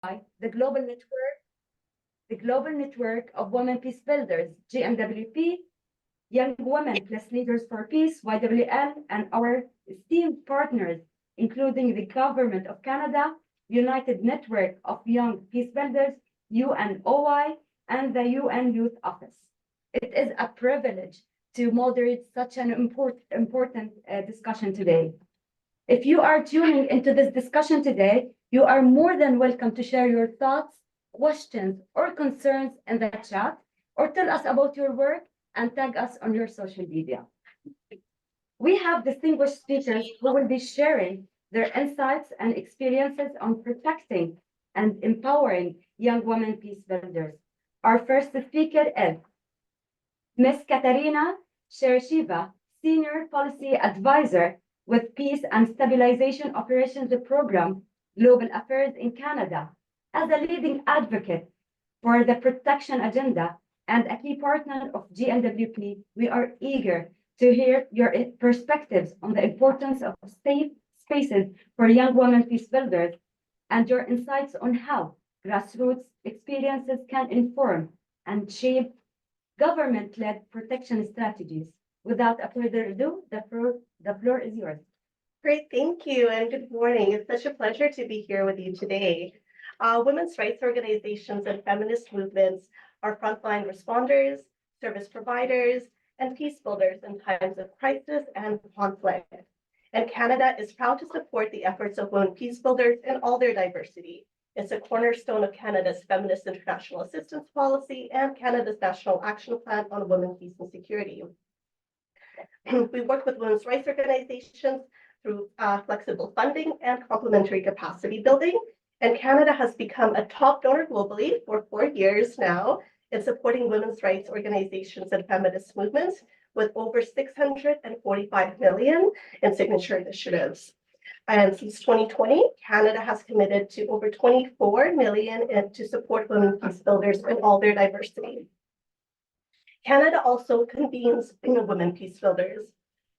the Global Network of Women Peacebuilders, GNWP, Young Women plus Leaders for Peace, YWL, and our esteemed partners, including the Government of Canada, United Network of Young Peacebuilders, UNOY, and the UN Youth Office. It is a privilege to moderate such an important discussion today. If you are tuning into this discussion today, you are more than welcome to share your thoughts, questions, or concerns in the chat, or tell us about your work and tag us on your social media. We have distinguished speakers who will be sharing their insights and experiences on protecting and empowering young women peace builders. Our first speaker is Ms. Katarina Shereshiva, Senior Policy Advisor with Peace and Stabilization Operations Program, Global Affairs in Canada. As a leading advocate for the protection agenda and a key partner of GNWP, we are eager to hear your perspectives on the importance of safe spaces for young women peace builders and your insights on how grassroots experiences can inform and shape government-led protection strategies. Without further ado, the floor is yours. Great, thank you, and good morning. It's such a pleasure to be here with you today. Women's rights organizations and feminist movements are frontline responders, service providers, and peace builders in times of crisis and conflict. And Canada is proud to support the efforts of women peace builders in all their diversity. It's a cornerstone of Canada's Feminist International Assistance Policy and Canada's National Action Plan on Women, Peace and Security. We work with women's rights organizations through flexible funding and complementary capacity building. And Canada has become a top donor globally for 4 years now in supporting women's rights organizations and feminist movements with over 645 million in signature initiatives. And since 2020, Canada has committed to over 24 million to support women peace builders in all their diversity. Canada also convenes women peace builders.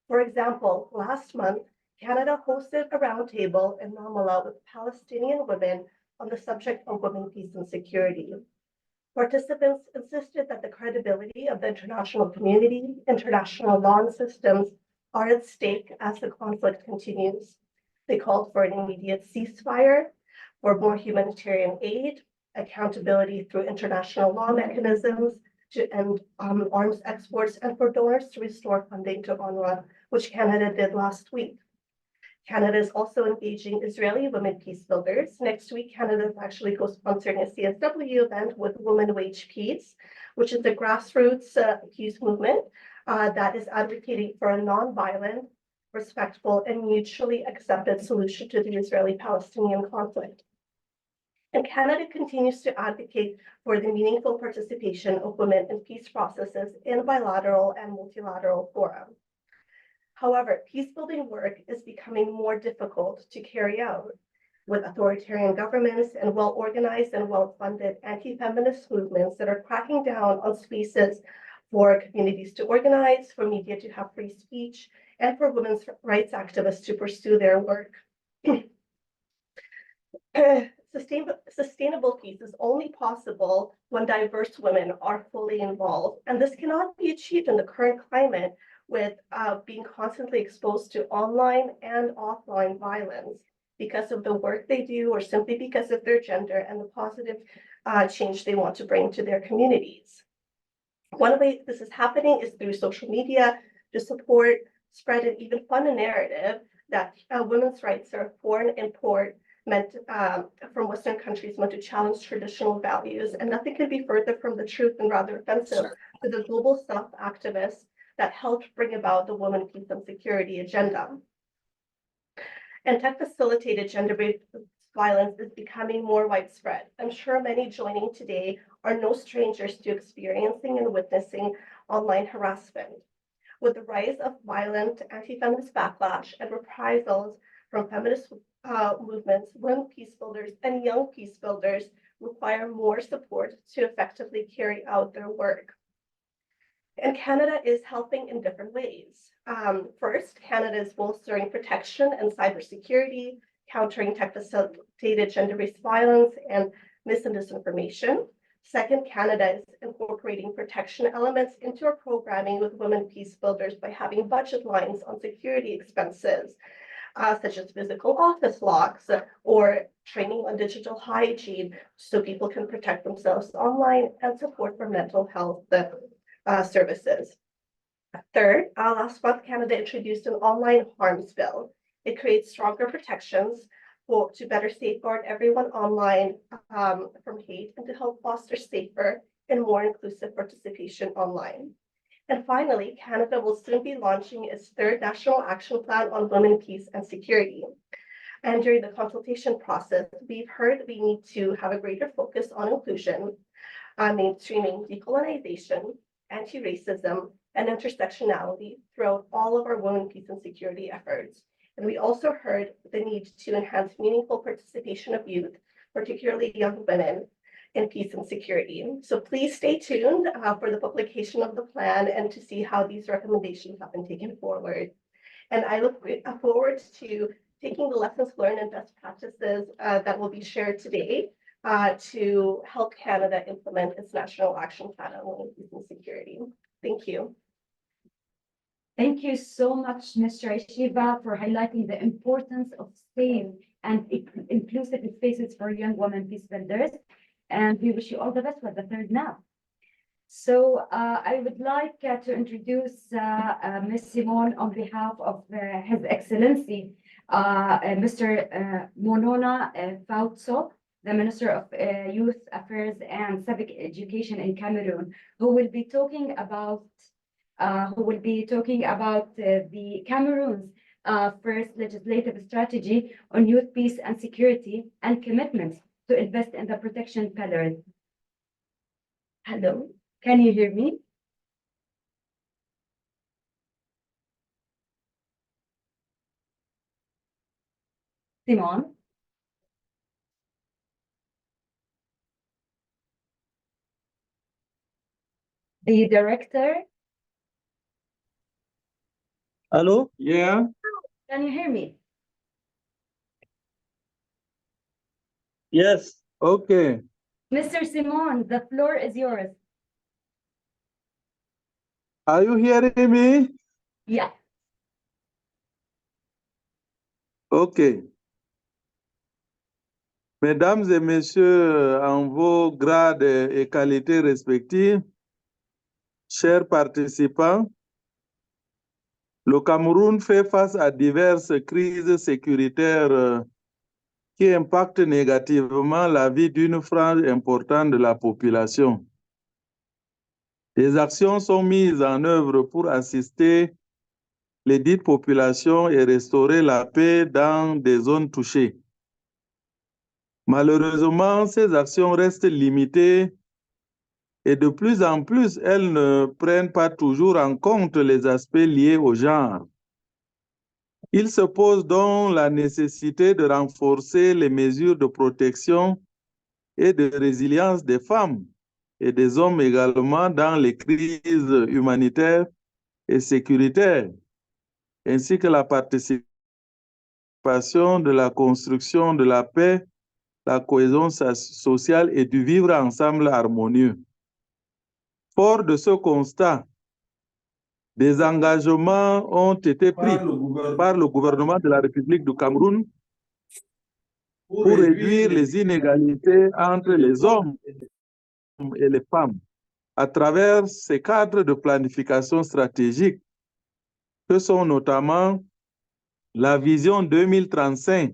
For example, last month, Canada hosted a roundtable in Ramallah with Palestinian women on the subject of women, peace, and security. Participants insisted that the credibility of the international community, international law and systems are at stake as the conflict continues. They called for an immediate ceasefire, for more humanitarian aid, accountability through international law mechanisms to end arms exports, and for donors to restore funding to UNOY, which Canada did last week. Canada is also engaging Israeli women peace builders. Next week, Canada is actually co-sponsoring a CSW event with Women Wage Peace, which is a grassroots peace movement that is advocating for a non-violent, respectful, and mutually accepted solution to the Israeli-Palestinian conflict. And Canada continues to advocate for the meaningful participation of women in peace processes in bilateral and multilateral fora. However, peacebuilding work is becoming more difficult to carry out with authoritarian governments and well-organized and well-funded anti-feminist movements that are cracking down on spaces for communities to organize, for media to have free speech, and for women's rights activists to pursue their work. Sustainable peace is only possible when diverse women are fully involved, and this cannot be achieved in the current climate with being constantly exposed to online and offline violence because of the work they do or simply because of their gender and the positive change they want to bring to their communities. One way this is happening is through social media to support, spread, and even fund a narrative that women's rights are a foreign import meant from Western countries meant to challenge traditional values, and nothing could be further from the truth and rather offensive to the global South activists that helped bring about the women, peace, and security agenda. And tech-facilitated gender-based violence is becoming more widespread. I'm sure many joining today are no strangers to experiencing and witnessing online harassment. With the rise of violent anti-feminist backlash and reprisals from feminist movements, women peace builders and young peace builders require more support to effectively carry out their work. And Canada is helping in different ways. First, Canada is bolstering protection and cybersecurity. countering tech-facilitated gender-based violence and mis and disinformation. Second, Canada is incorporating protection elements into our programming with women peace builders by having budget lines on security expenses, such as physical office locks or training on digital hygiene so people can protect themselves online, and support for mental health services. Third, last month, Canada introduced an online harms bill. It creates stronger protections to better safeguard everyone online from hate and to help foster safer and more inclusive participation online. And finally, Canada will soon be launching its third National Action Plan on Women, Peace and Security. And during the consultation process, we've heard we need to have a greater focus on inclusion, mainstreaming decolonization, anti-racism, and intersectionality throughout all of our women, peace, and security efforts. And we also heard the need to enhance meaningful participation of youth, particularly young women, in peace and security. So please stay tuned for the publication of the plan and to see how these recommendations have been taken forward. And I look forward to taking the lessons learned and best practices that will be shared today to help Canada implement its National Action Plan on Women, Peace and Security. Thank you. Thank you so much, Mr. Shiva, for highlighting the importance of safe and inclusive spaces for young women peace builders. And we wish you all the best with the third now. So I would like to introduce Ms. Simone on behalf of His Excellency, Mr. Monona Fautso, the Minister of Youth Affairs and Civic Education in Cameroon, who will be talking about the Cameroon's first legislative strategy on youth peace and security and commitments to invest in the protection pillars. Hello, can you hear me? Simon? The director? Hello? Yeah. Can you hear me? Yes. Okay. Mr. Simon, the floor is yours. Are you hearing me? Yeah. Okay. Mesdames et messieurs, en vos grades et qualités respectives, chers participants, le Cameroun fait face à diverses crises sécuritaires qui impactent négativement la vie d'une frange importante de la population. Des actions sont mises en œuvre pour assister les dites populations et restaurer la paix dans des zones touchées. Malheureusement, ces actions restent limitées et de plus en plus, elles ne prennent pas toujours en compte les aspects liés au genre. Il se pose donc la nécessité de renforcer les mesures de protection et de résilience des femmes et des hommes également dans les crises humanitaires et sécuritaires, ainsi que la participation de la construction de la paix, la cohésion sociale et du vivre ensemble harmonieux. Fort de ce constat, des engagements ont été pris par le gouvernement de la République du Cameroun pour réduire les inégalités entre les hommes et les femmes à travers ces cadres de planification stratégique que sont notamment la vision 2035,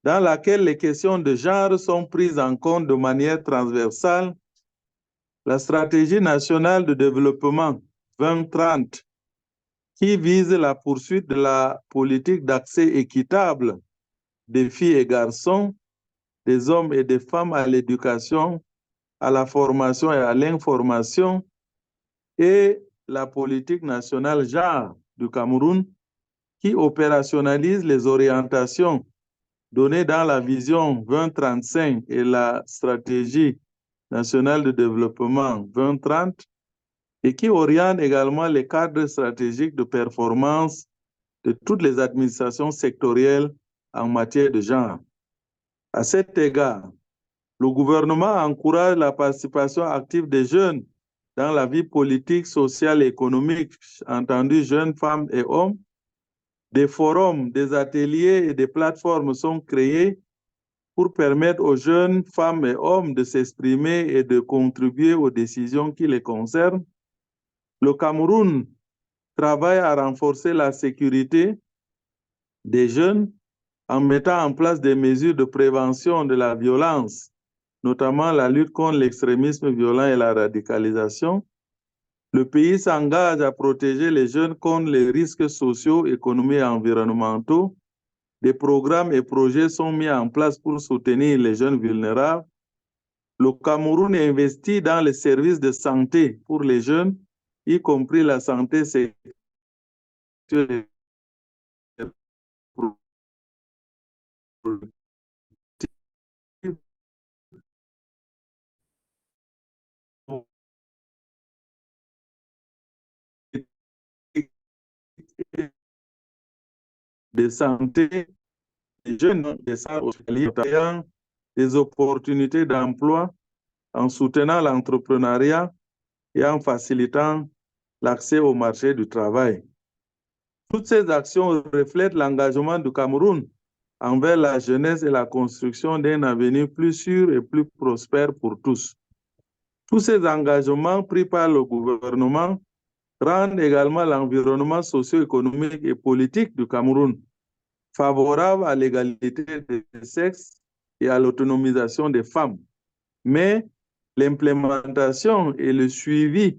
dans laquelle les questions de genre sont prises en compte de manière transversale, la stratégie nationale de développement 2030, qui vise la poursuite de la politique d'accès équitable des filles et garçons, des hommes et des femmes à l'éducation, à la formation et à l'information, et la politique nationale genre du Cameroun, qui opérationnalise les orientations données dans la vision 2035 et la stratégie nationale de développement 2030, et qui oriente également les cadres stratégiques de performance de toutes les administrations sectorielles en matière de genre. À cet égard, le gouvernement encourage la participation active des jeunes dans la vie politique, sociale et économique, entendu jeunes femmes et hommes. Des forums, des ateliers et des plateformes sont créés pour permettre aux jeunes femmes et hommes de s'exprimer et de contribuer aux décisions qui les concernent. Le Cameroun travaille à renforcer la sécurité des jeunes en mettant en place des mesures de prévention de la violence, notamment la lutte contre l'extrémisme violent et la radicalisation. Le pays s'engage à protéger les jeunes contre les risques sociaux, économiques et environnementaux. Des programmes et projets sont mis en place pour soutenir les jeunes vulnérables. Le Cameroun investit dans les services de santé pour les jeunes, y compris la santé sexuelle et reproductive, de santé des jeunes des centres hospitaliers, des opportunités d'emploi en soutenant l'entrepreneuriat et en facilitant l'accès au marché du travail. Toutes ces actions reflètent l'engagement du Cameroun envers la jeunesse et la construction d'un avenir plus sûr et plus prospère pour tous. Tous ces engagements pris par le gouvernement rendent également l'environnement socio-économique et politique du Cameroun favorable à l'égalité des sexes et à l'autonomisation des femmes. Mais l'implémentation et le suivi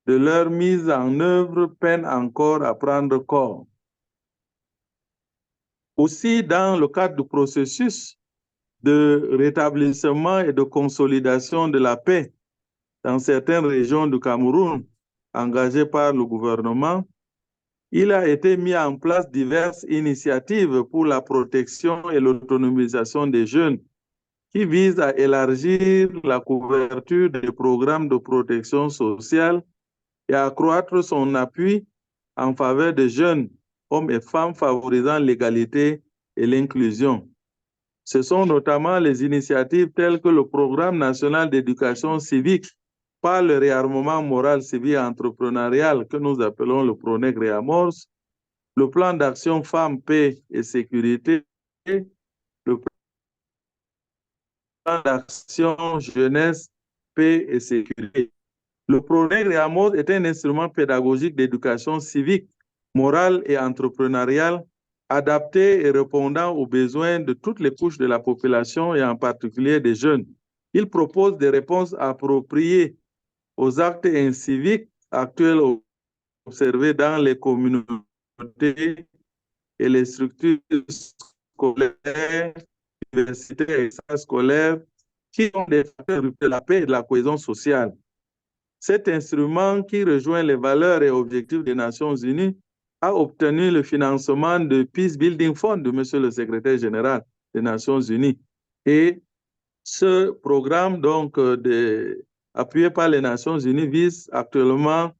de leur mise en œuvre peinent encore à prendre corps. Aussi, dans le cadre du processus de rétablissement et de consolidation de la paix dans certaines régions du Cameroun engagées par le gouvernement, il a été mis en place diverses initiatives pour la protection et l'autonomisation des jeunes qui visent à élargir la couverture des programmes de protection sociale et à accroître son appui en faveur des jeunes, hommes et femmes, favorisant l'égalité et l'inclusion. Ce sont notamment les initiatives telles que le Programme national d'éducation civique par le réarmement moral, civil et entrepreneurial que nous appelons le PRONEC Réamorce, le plan d'action femmes, paix et sécurité, le plan d'action jeunesse, paix et sécurité. Le PRONEC Réamorce est un instrument pédagogique d'éducation civique, morale et entrepreneuriale adapté et répondant aux besoins de toutes les couches de la population et en particulier des jeunes. Il propose des réponses appropriées aux actes inciviques actuels observés dans les communautés et les structures scolaires, universitaires et extrascolaires qui sont des facteurs de la paix et de la cohésion sociale. Cet instrument, qui rejoint les valeurs et objectifs des Nations Unies, a obtenu le financement de Peacebuilding Fund de M. le secrétaire général des Nations Unies. Et ce programme, donc, appuyé par les Nations Unies, vise actuellement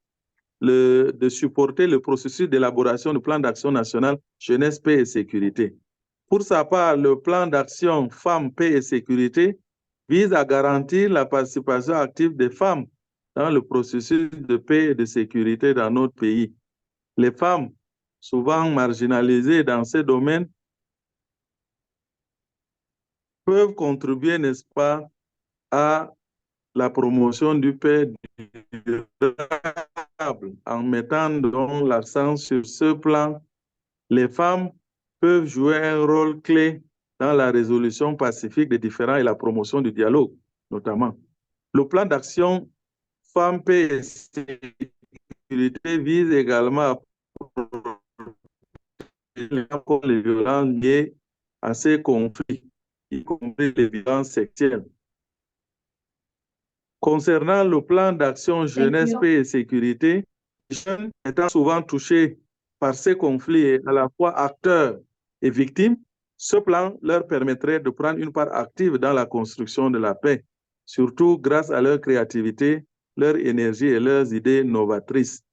de supporter le processus d'élaboration du plan d'action national jeunesse, paix et sécurité. Pour sa part, le plan d'action femmes, paix et sécurité vise à garantir la participation active des femmes dans le processus de paix et de sécurité dans notre pays. Les femmes, souvent marginalisées dans ces domaines, peuvent contribuer, n'est-ce pas, à la promotion du paix durable en mettant donc l'accent sur ce plan. Les femmes peuvent jouer un rôle clé dans la résolution pacifique des différends et la promotion du dialogue, notamment. Le plan d'action femmes, paix et sécurité vise également à protéger les violences liées à ces conflits, y compris les violences sexuelles. Concernant le plan d'action jeunesse, paix et sécurité, les jeunes étant souvent touchés par ces conflits et à la fois acteurs et victimes, ce plan leur permettrait de prendre une part active dans la construction de la paix, surtout grâce à leur créativité, leur énergie et leurs idées novatrices.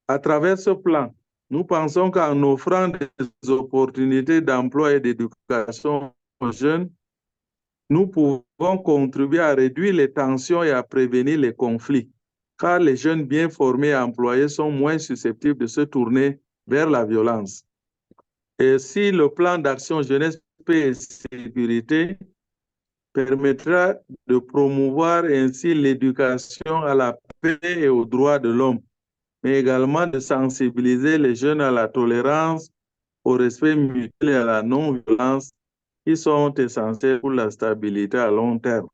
À travers ce plan, Nous pensons qu'en offrant des opportunités d'emploi et d'éducation aux jeunes, nous pouvons contribuer à réduire les tensions et à prévenir les conflits, car les jeunes bien formés et employés sont moins susceptibles de se tourner vers la violence. Et si le plan d'action jeunesse, paix et sécurité permettra de promouvoir ainsi l'éducation à la paix et aux droits de l'homme, mais également de sensibiliser les jeunes à la tolérance, au respect mutuel et à la non-violence, qui sont essentiels pour la stabilité à long terme.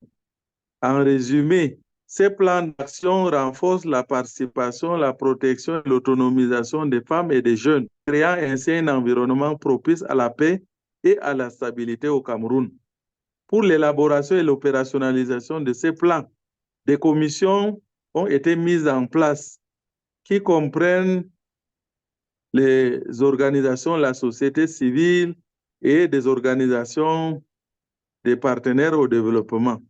En résumé, ces plans d'action renforcent la participation, la protection et l'autonomisation des femmes et des jeunes, créant ainsi un environnement propice à la paix et à la stabilité au Cameroun. Pour l'élaboration et l'opérationnalisation de ces plans, des commissions ont été mises en place qui comprennent les organisations de la société civile et des organisations des partenaires au développement.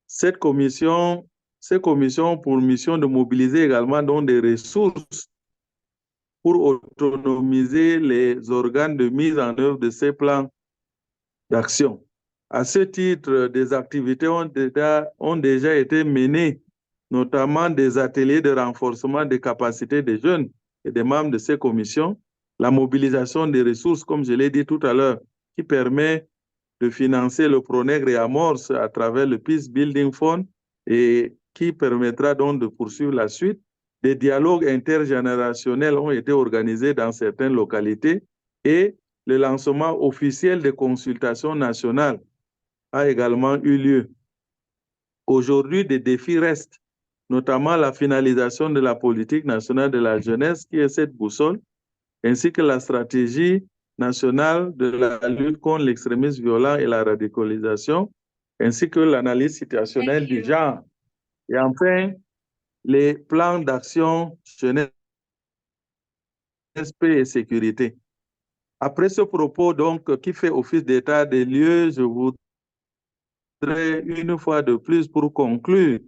Ces commissions ont pour mission de mobiliser également donc des ressources pour autonomiser les organes de mise en œuvre de ces plans d'action. À ce titre, des activités ont déjà été menées, notamment des ateliers de renforcement des capacités des jeunes et des membres de ces commissions, la mobilisation des ressources, comme je l'ai dit tout à l'heure, qui permet de financer le PRONEGRE et Amorce à travers le Peacebuilding Fund et qui permettra donc de poursuivre la suite. Des dialogues intergénérationnels ont été organisés dans certaines localités et le lancement officiel des consultations nationales a également eu lieu. Aujourd'hui, des défis restent, notamment la finalisation de la politique nationale de la jeunesse, qui est cette boussole, ainsi que la stratégie nationale de la lutte contre l'extrémisme violent et la radicalisation, ainsi que l'analyse situationnelle du genre. Et enfin, les plans d'action jeunesse, paix et sécurité. Après ce propos, donc, qui fait office d'état des lieux, je voudrais une fois de plus, pour conclure,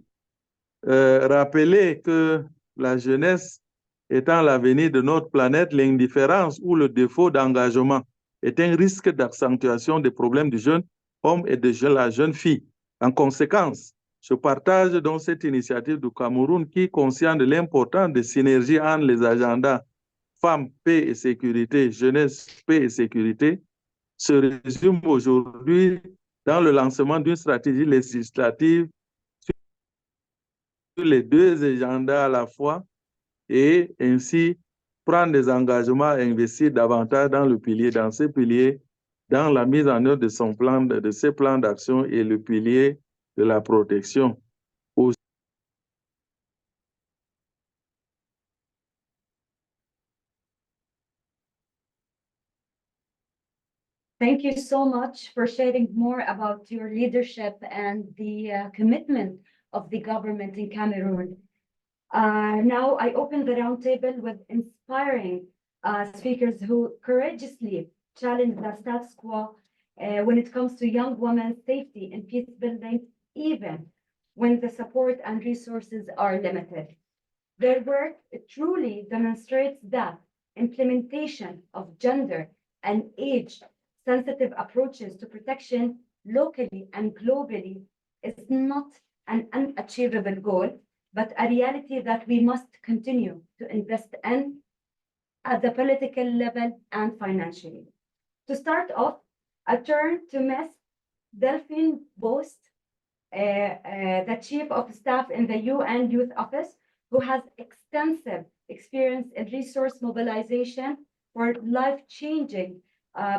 rappeler que la jeunesse étant l'avenir de notre planète, l'indifférence ou le défaut d'engagement est un risque d'accentuation des problèmes du jeune homme et de la jeune fille. En conséquence, je partage donc cette initiative du Cameroun qui, conscient de l'importance des synergies entre les agendas femmes, paix et sécurité, jeunesse, paix et sécurité, se résume aujourd'hui dans le lancement d'une stratégie législative sur les deux agendas à la fois et ainsi prendre des engagements à investir davantage dans ces piliers, dans la mise en œuvre de son plan, de ses plans d'action et le pilier de la protection. Thank you so much for sharing more about your leadership and the commitment of the government in Cameroon. Now I open the roundtable with inspiring speakers who courageously challenge the status quo when it comes to young women's safety and peace building, even when the support and resources are limited. Their work truly demonstrates that implementation of gender and age-sensitive approaches to protection locally and globally is not an unachievable goal, but a reality that we must continue to invest in at the political level and financially. To start off, I turn to Ms. Delphine Bost, the Chief of Staff in the UN Youth Office, who has extensive experience in resource mobilization for life-changing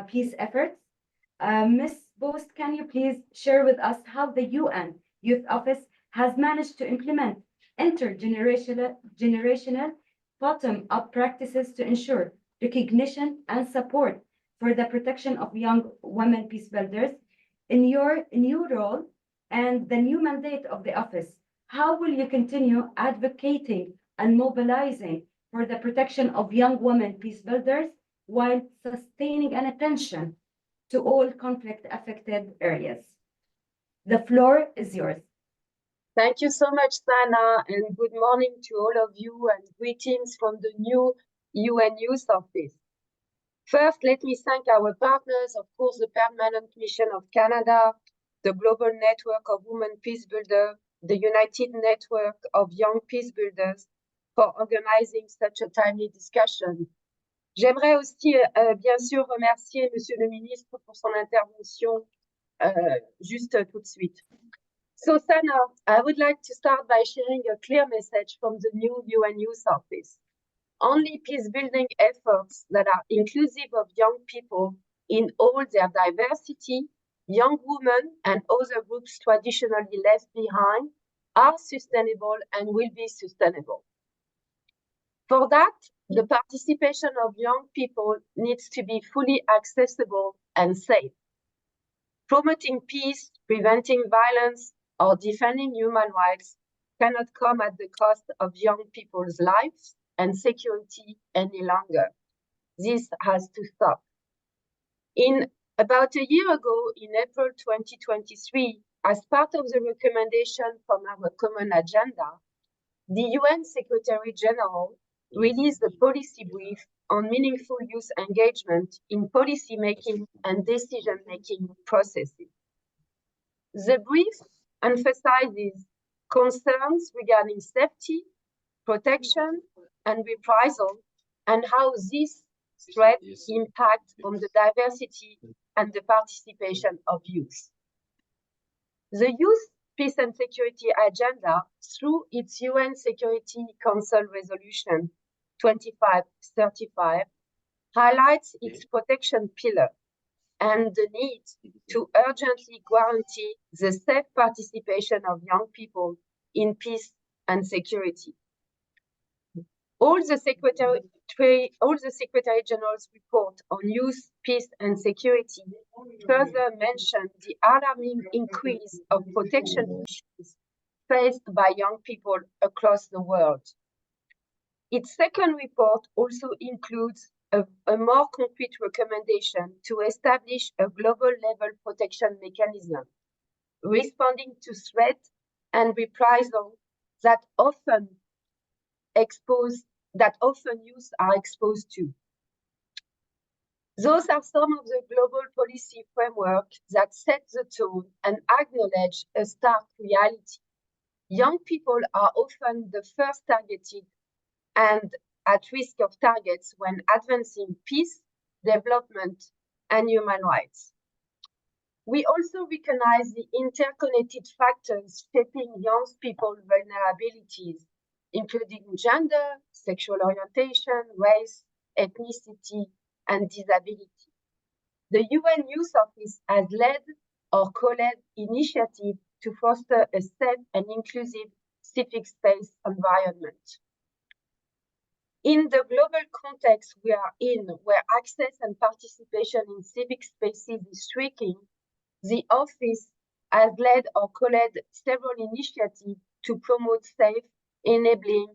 peace efforts. Ms. Bost, can you please share with us how the UN Youth Office has managed to implement intergenerational bottom-up practices to ensure recognition and support for the protection of young women peace builders? In your new role and the new mandate of the office, how will you continue advocating and mobilizing for the protection of young women peace builders while sustaining an attention to all conflict-affected areas? The floor is yours. Thank you so much, Sana, and good morning to all of you, and greetings from the new UN Youth Office. First, let me thank our partners, of course, the Permanent Mission of Canada, the Global Network of Women Peacebuilders, the United Network of Young Peacebuilders, for organizing such a timely discussion. J'aimerais aussi, bien sûr, remercier Monsieur le Ministre pour son intervention juste tout de suite. So, Sana, I would like to start by sharing a clear message from the new UN Youth Office. Only peace-building efforts that are inclusive of young people in all their diversity, young women and other groups traditionally left behind, are sustainable and will be sustainable. For that, the participation of young people needs to be fully accessible and safe. Promoting peace, preventing violence, or defending human rights cannot come at the cost of young people's lives and security any longer. This has to stop. In about a year ago, in April 2023, as part of the recommendation from our common agenda, the UN Secretary General released a policy brief on meaningful youth engagement in policy-making and decision-making processes. The brief emphasizes concerns regarding safety, protection, and reprisal, and how these threats impact on the diversity and the participation of youth. The Youth, Peace and Security Agenda, through its UN Security Council Resolution 2535, highlights its protection pillar and the need to urgently guarantee the safe participation of young people in peace and security. All the Secretary General's report on youth, peace and security further mentioned the alarming increase of protection issues faced by young people across the world. Its second report also includes a more concrete recommendation to establish a global level protection mechanism, responding to threats and reprisal that often youth are exposed to. Those are some of the global policy framework that set the tone and acknowledge a stark reality. Young people are often the first targeted and at risk of targets when advancing peace, development, and human rights. We also recognize the interconnected factors shaping young people's vulnerabilities, including gender, sexual orientation, race, ethnicity, and disability. The UN Youth Office has led or co-led initiatives to foster a safe and inclusive civic space environment. In the global context we are in, where access and participation in civic spaces is shrinking, the office has led or co-led several initiatives to promote safe, enabling,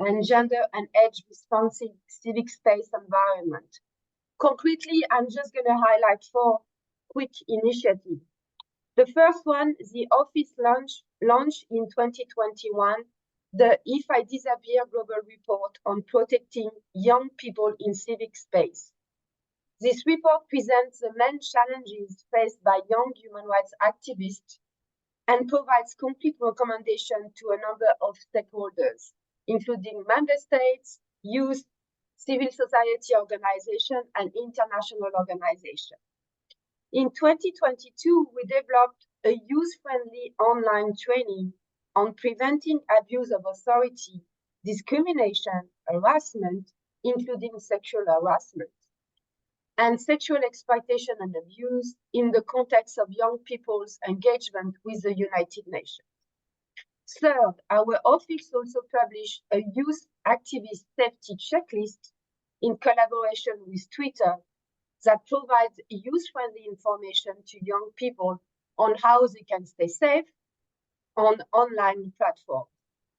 and gender and age-responsive civic space environment. Concretely, I'm just going to highlight 4 quick initiatives. The first one, the office launched in 2021 the If I Disappear Global Report on protecting young people in civic space. This report presents the main challenges faced by young human rights activists and provides complete recommendations to a number of stakeholders, including member states, youth, civil society organizations, and international organizations. In 2022, we developed a youth-friendly online training on preventing abuse of authority, discrimination, harassment, including sexual harassment, and sexual exploitation and abuse in the context of young people's engagement with the United Nations. Third, our office also published a youth activist safety checklist in collaboration with Twitter that provides youth-friendly information to young people on how they can stay safe on online platforms.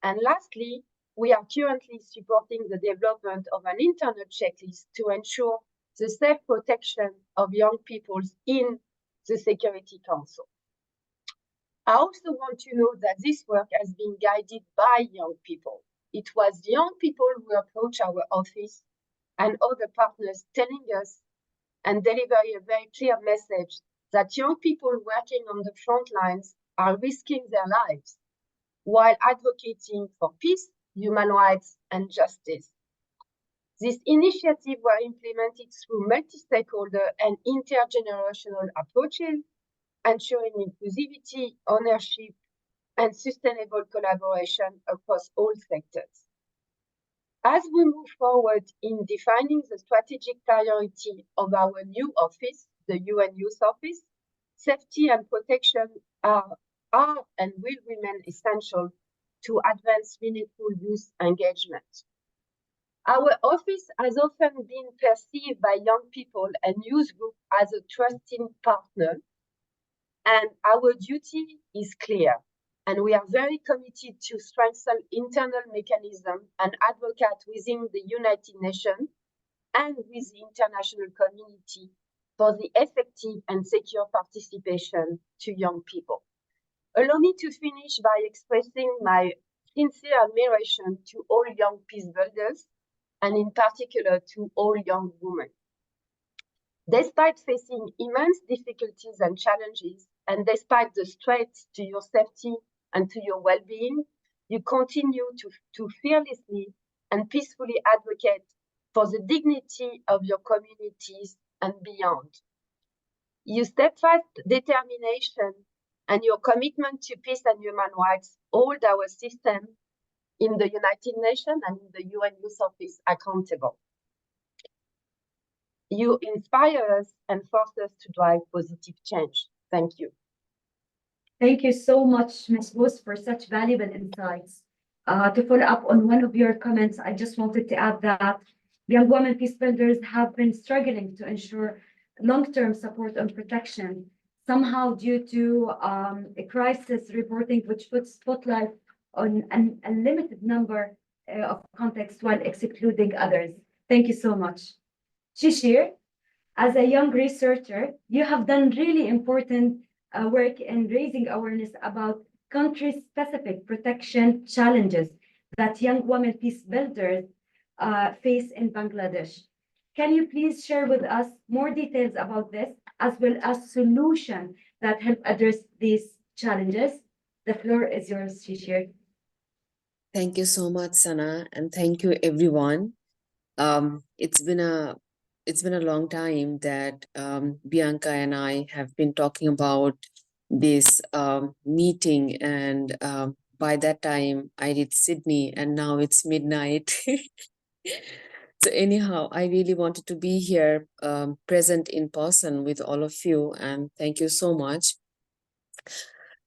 And lastly, we are currently supporting the development of an internet checklist to ensure the safe protection of young people in the Security Council. I also want to note that this work has been guided by young people. It was young people who approached our office and other partners telling us and delivering a very clear message that young people working on the front lines are risking their lives while advocating for peace, human rights, and justice. These initiatives were implemented through multi-stakeholder and intergenerational approaches, ensuring inclusivity, ownership, and sustainable collaboration across all sectors. As we move forward in defining the strategic priority of our new office, the UN Youth Office, safety and protection are and will remain essential to advance meaningful youth engagement. Our office has often been perceived by young people and youth groups as a trusting partner, and our duty is clear. And we are very committed to strengthen internal mechanisms and advocate within the United Nations and with the international community for the effective and secure participation to young people. Allow me to finish by expressing my sincere admiration to all young peace builders, and in particular to all young women. Despite facing immense difficulties and challenges, and despite the threats to your safety and to your well-being, you continue to fearlessly and peacefully advocate for the dignity of your communities and beyond. Your steadfast determination and your commitment to peace and human rights hold our system in the United Nations and in the UN Youth Office accountable. You inspire us and force us to drive positive change. Thank you. Thank you so much, Ms. Booth, for such valuable insights. To follow up on one of your comments, I just wanted to add that young women peace builders have been struggling to ensure long-term support and protection, somehow due to a crisis reporting, which puts spotlight on a limited number of contexts while excluding others. Thank you so much. Shishir, as a young researcher, you have done really important work in raising awareness about country-specific protection challenges that young women peace builders face in Bangladesh. Can you please share with us more details about this, as well as solutions that help address these challenges? The floor is yours, Shishir. Thank you so much, Sana, and thank you, everyone. It's been a long time that Bianca and I have been talking about this meeting, and by that time I did Sydney, and now it's midnight. So anyhow, I really wanted to be here, present in person with all of you, and thank you so much.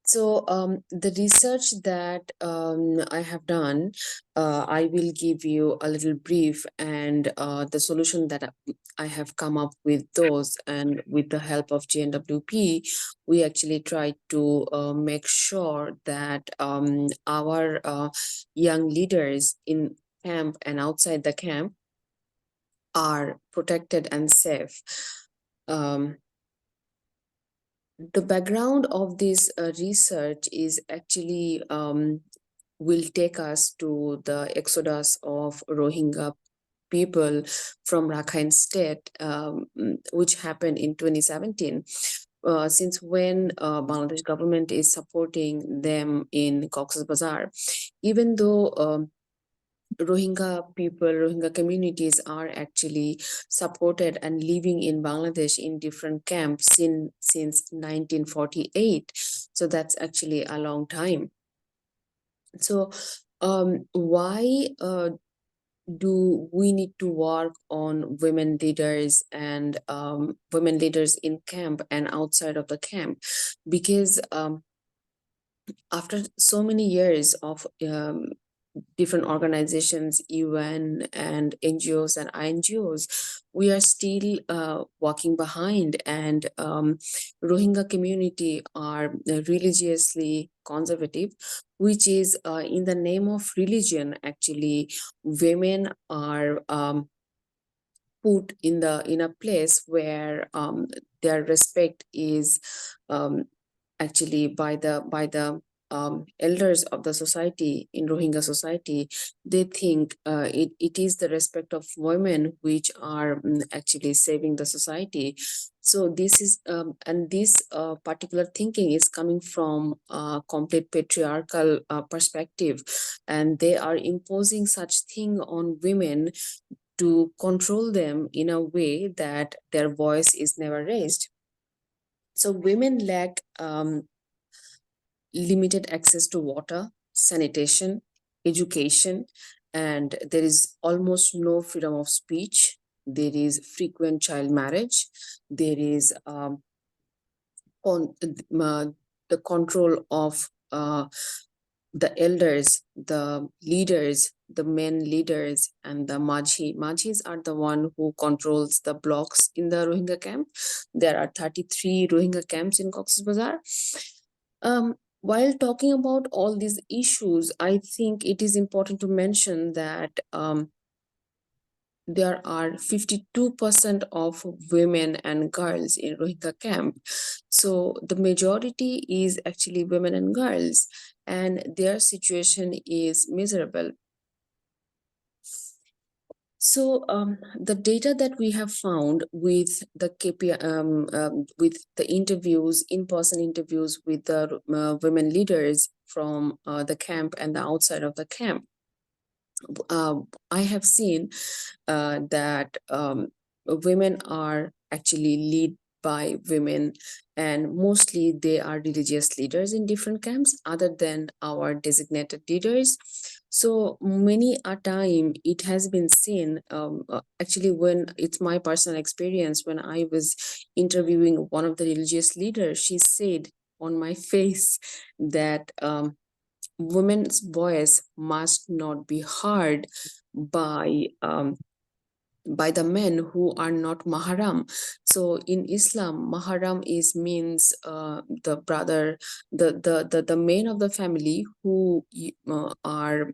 So the research that I have done, I will give you a little brief, and the solution that I have come up with those, and with the help of GNWP, we actually try to make sure that our young leaders in camp and outside the camp are protected and safe. The background of this research is actually will take us to the exodus of Rohingya people from Rakhine State, which happened in 2017. Since when Bangladesh government is supporting them in Cox's Bazar, even though Rohingya people, Rohingya communities are actually supported and living in Bangladesh in different camps since 1948. So that's actually a long time. So why do we need to work on women leaders and women leaders in camp and outside of the camp? Because after so many years of different organizations, UN and NGOs and INGOs, we are still walking behind, and Rohingya community are religiously conservative, which is in the name of religion. Actually, women are put in a place where their respect is actually by the elders of the society in Rohingya society, they think it is the respect of women which are actually saving the society. So this is and this particular thinking is coming from a complete patriarchal perspective, and they are imposing such thing on women to control them in a way that their voice is never raised. So women lack limited access to water, sanitation, education, and there is almost no freedom of speech. There is frequent child marriage. There is the control of the elders, the leaders, the men leaders, and the Majhi. Majhis are the one who controls the blocks in the Rohingya camp. There are 33 Rohingya camps in Cox's Bazar. While talking about all these issues, I think it is important to mention that there are 52% of women and girls in Rohingya camp. So the majority is actually women and girls, and their situation is miserable. So the data that we have found with the KPI, with the interviews, in-person interviews with the women leaders from the camp and the outside of the camp, I have seen that women are actually led by women, and mostly they are religious leaders in different camps other than our designated leaders. So many a time it has been seen, actually, when it's my personal experience, when I was interviewing one of the religious leaders, she said on my face that women's voice must not be heard by the men who are not maharam. So in Islam, maharam means the brother, the man of the family who are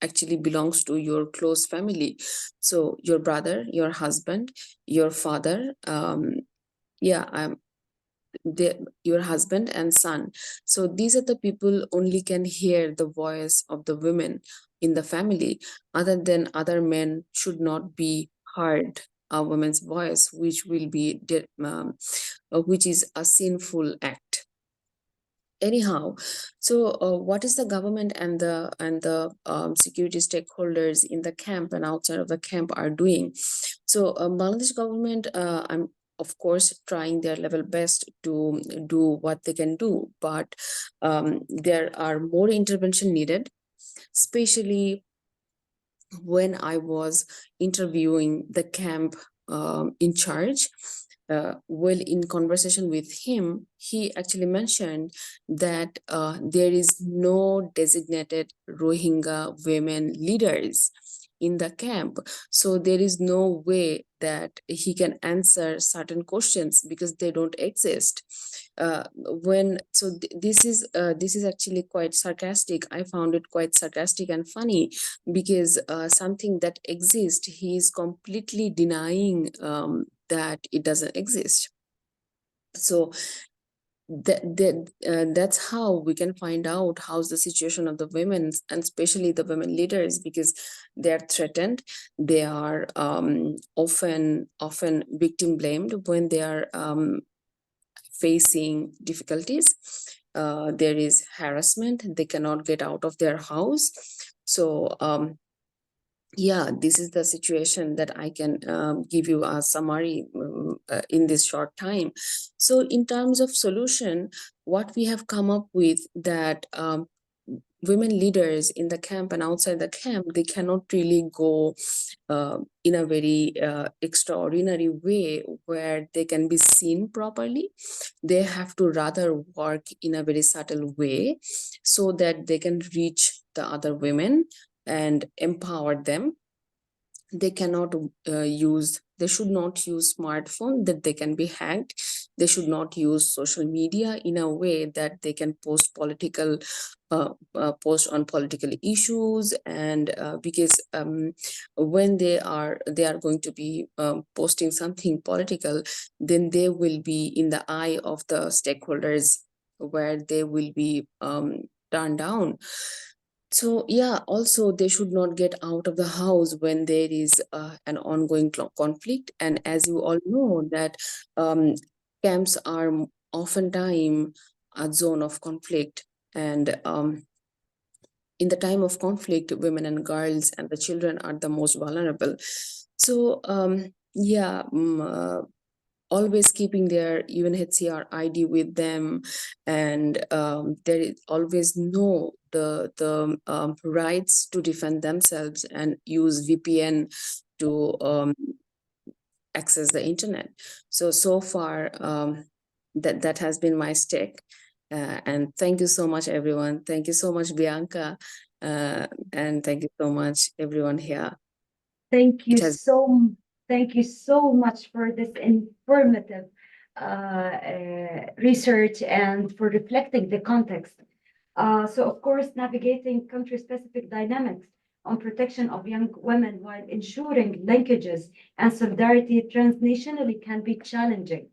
actually belongs to your close family. So your brother, your husband, your father, your husband and son. So these are the people only can hear the voice of the women in the family. Other than other men should not be heard a woman's voice, which will be which is a sinful act. Anyhow, so what is the government and the security stakeholders in the camp and outside of the camp are doing? So Bangladesh government, I'm of course trying their level best to do what they can do, but there are more intervention needed, especially when I was interviewing the camp in charge. Well, in conversation with him, he actually mentioned that there is no designated Rohingya women leaders in the camp. So there is no way that he can answer certain questions because they don't exist. This is actually quite sarcastic. I found it quite sarcastic and funny because something that exists, he is completely denying that it doesn't exist. So that's how we can find out how's the situation of the women, and especially the women leaders, because they are threatened. They are often victim blamed when they are facing difficulties. There is harassment. They cannot get out of their house. So yeah, this is the situation that I can give you a summary in this short time. So in terms of solution, what we have come up with, that women leaders in the camp and outside the camp, they cannot really go in a very extraordinary way where they can be seen properly. They have to rather work in a very subtle way so that they can reach the other women and empower them. They cannot they should not use smartphone that they can be hacked. They should not use social media in a way that they can post on political issues, and because when they are going to be posting something political, then they will be in the eye of the stakeholders where they will be turned down. So yeah, also they should not get out of the house when there is an ongoing conflict. And as you all know that camps are oftentimes a zone of conflict, and in the time of conflict, women and girls and the children are the most vulnerable. So yeah, always keeping their UNHCR ID with them, and there is always know the rights to defend themselves and use VPN to access the internet. So far, that has been my stick. And thank you so much, everyone. Thank you so much, Bianca. And thank you so much, everyone here. Thank you It has thank you so much for this informative research and for reflecting the context. So of course, navigating country-specific dynamics on protection of young women while ensuring linkages and solidarity transnationally can be challenging.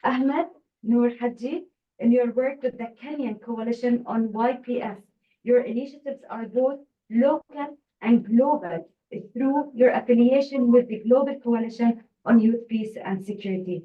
Ahmed Noor Haji, in your work with the Kenyan Coalition on YPS, your initiatives are both local and global through your affiliation with the Global Coalition on Youth, Peace and Security.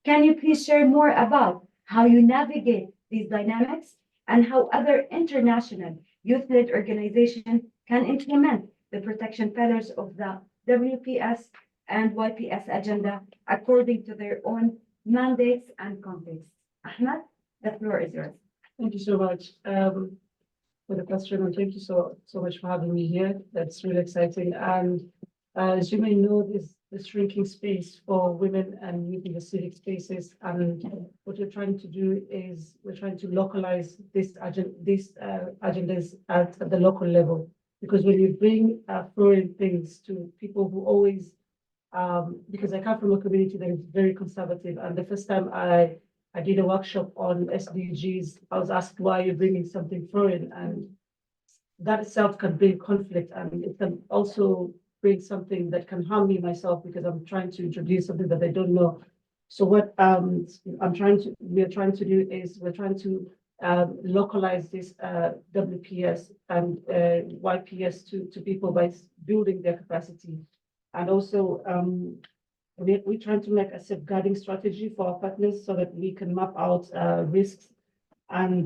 Can you please share more about how you navigate these dynamics and how other international youth-led organizations can implement the protection pillars of the WPS and YPS agenda according to their own mandates and contexts? Ahmed, the floor is yours. Thank you so much for the question, and thank you so much for having me here. That's really exciting. And as you may know, this the shrinking space for women and youth in the civic spaces. And what we're trying to do is we're trying to localize these agendas at the local level. Because when you bring foreign things to people who always, because I come from a community that is very conservative, and the first time I did a workshop on SDGs, I was asked why you're bringing something foreign, and that itself can bring conflict, and it can also bring something that can harm me myself because I'm trying to introduce something that I don't know. So what we're trying to do is we're trying to localize this WPS and YPS to people by building their capacity, and also we're trying to make a safeguarding strategy for our partners so that we can map out risks and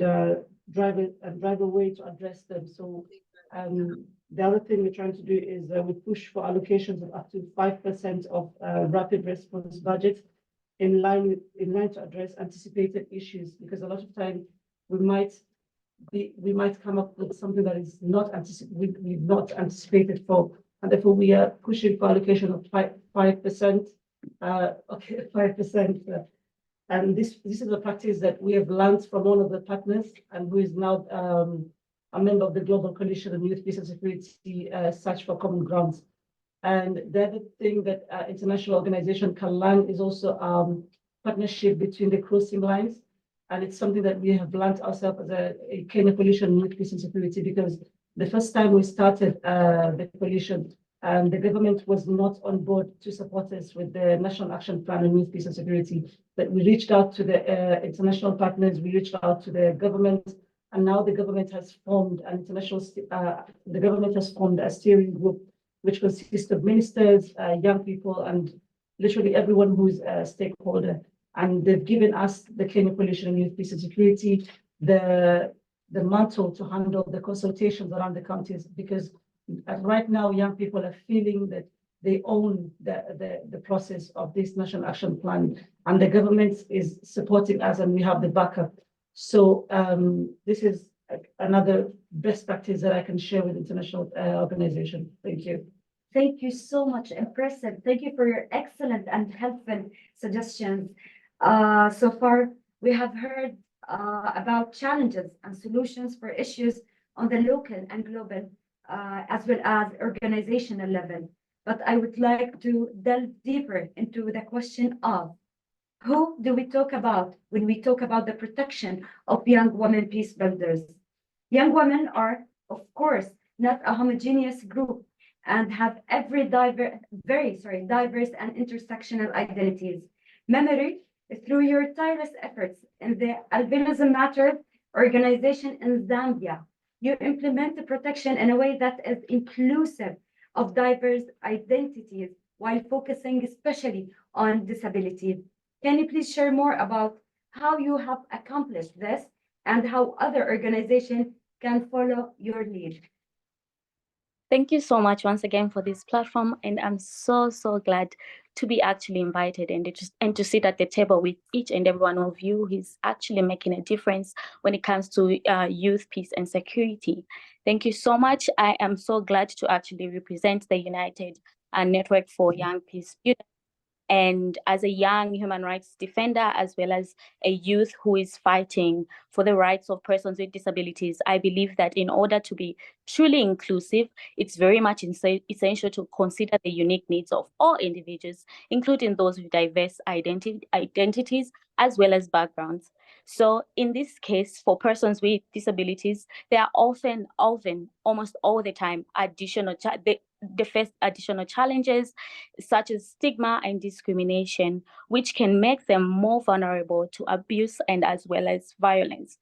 drive a way to address them. So the other thing we're trying to do is we push for allocations of up to 5% of rapid response budget in line to address anticipated issues, because a lot of time we might come up with something that is not we've not anticipated for, and therefore we are pushing for allocation of 5%. 5%. And this is a practice that we have learned from one of the partners, and who is now a member of the Global Coalition on Youth, Peace and Security Search for Common Grounds. And the other thing that international organization can learn is also partnership between the crossing lines. And it's something that we have learned ourselves as a Kenya Coalition on Youth, Peace and Security, because the first time we started the coalition, the government was not on board to support us with the National Action Plan on Youth, Peace and Security. But we reached out to the international partners, we reached out to the government, and now the government has formed an a steering group which consists of ministers, young people, and literally everyone who's a stakeholder. And they've given us, the Kenya Coalition on Youth, Peace and Security, the mantle to handle the consultations around the counties, because right now young people are feeling that they own the process of this National Action Plan, and the government is supporting us, and we have the backup. So this is another best practice that I can share with international organization. Thank you. Thank you so much. Impressive. Thank you for your excellent and helpful suggestions. So far, we have heard about challenges and solutions for issues on the local and global, as well as organizational level. But I would like to delve deeper into the question of who do we talk about when we talk about the protection of young women peace builders? Young women are, of course, not a homogeneous group and have very diverse and intersectional identities. Memory Through your tireless efforts in the Albinism Matters organization in Zambia, you implement the protection in a way that is inclusive of diverse identities while focusing especially on disability. Can you please share more about how you have accomplished this and how other organizations can follow your lead? Thank you so much once again for this platform, and I'm so glad to be actually invited and to sit at the table with each and every one of you who's actually making a difference when it comes to youth, peace, and security. Thank you so much. I am so glad to actually represent the United Network for Young Peacebuilders. And as a young human rights defender, as well as a youth who is fighting for the rights of persons with disabilities, I believe that in order to be truly inclusive, it's very much essential to consider the unique needs of all individuals, including those with diverse identities, as well as backgrounds. So in this case, for persons with disabilities, there are often, almost all the time, they face additional challenges such as stigma and discrimination, which can make them more vulnerable to abuse and as well as violence.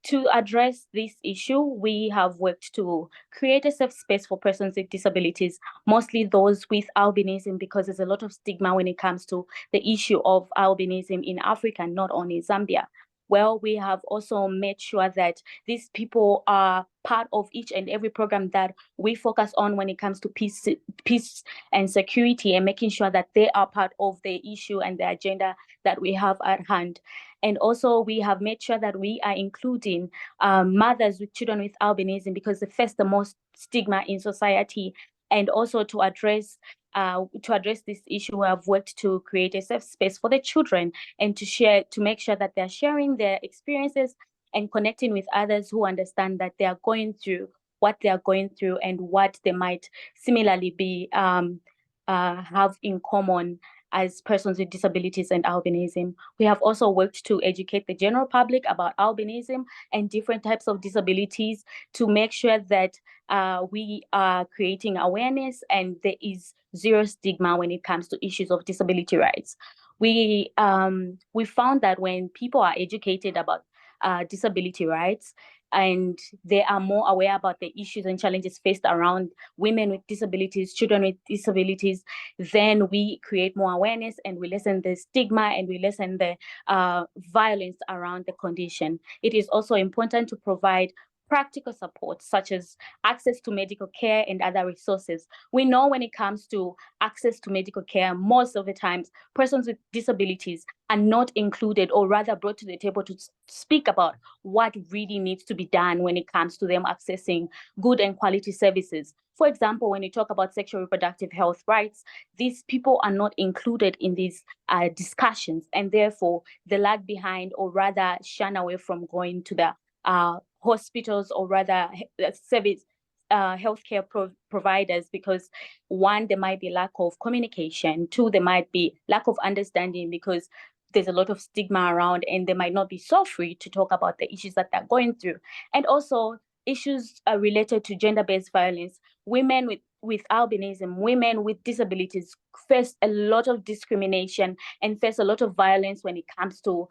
To address this issue, we have worked to create a safe space for persons with disabilities, mostly those with albinism, because there's a lot of stigma when it comes to the issue of albinism in Africa, not only Zambia. Well, we have also made sure that these people are part of each and every program that we focus on when it comes to peace and security, and making sure that they are part of the issue and the agenda that we have at hand. And also we have made sure that we are including mothers with children with albinism, because they face the most stigma in society. And also to address this issue, we have worked to create a safe space for the children and to make sure that they're sharing their experiences and connecting with others who understand that they are going through what they are going through and what they might similarly be have in common as persons with disabilities and albinism. We have also worked to educate the general public about albinism and different types of disabilities to make sure that we are creating awareness and there is zero stigma when it comes to issues of disability rights. We found that when people are educated about disability rights, and they are more aware about the issues and challenges faced around women with disabilities, children with disabilities, then we create more awareness and we lessen the stigma and we lessen the violence around the condition. It is also important to provide practical support, such as access to medical care and other resources. We know when it comes to access to medical care, most of the times, persons with disabilities are not included, or rather brought to the table to speak about what really needs to be done when it comes to them accessing good and quality services. For example, when you talk about sexual reproductive health rights, these people are not included in these discussions, and therefore they lag behind, or rather shun away from going to the hospitals, or rather service healthcare providers, because one, there might be lack of communication, two, there might be lack of understanding because there's a lot of stigma around and they might not be so free to talk about the issues that they're going through. And also issues related to gender-based violence. Women with albinism, women with disabilities face a lot of discrimination and face a lot of violence when it comes to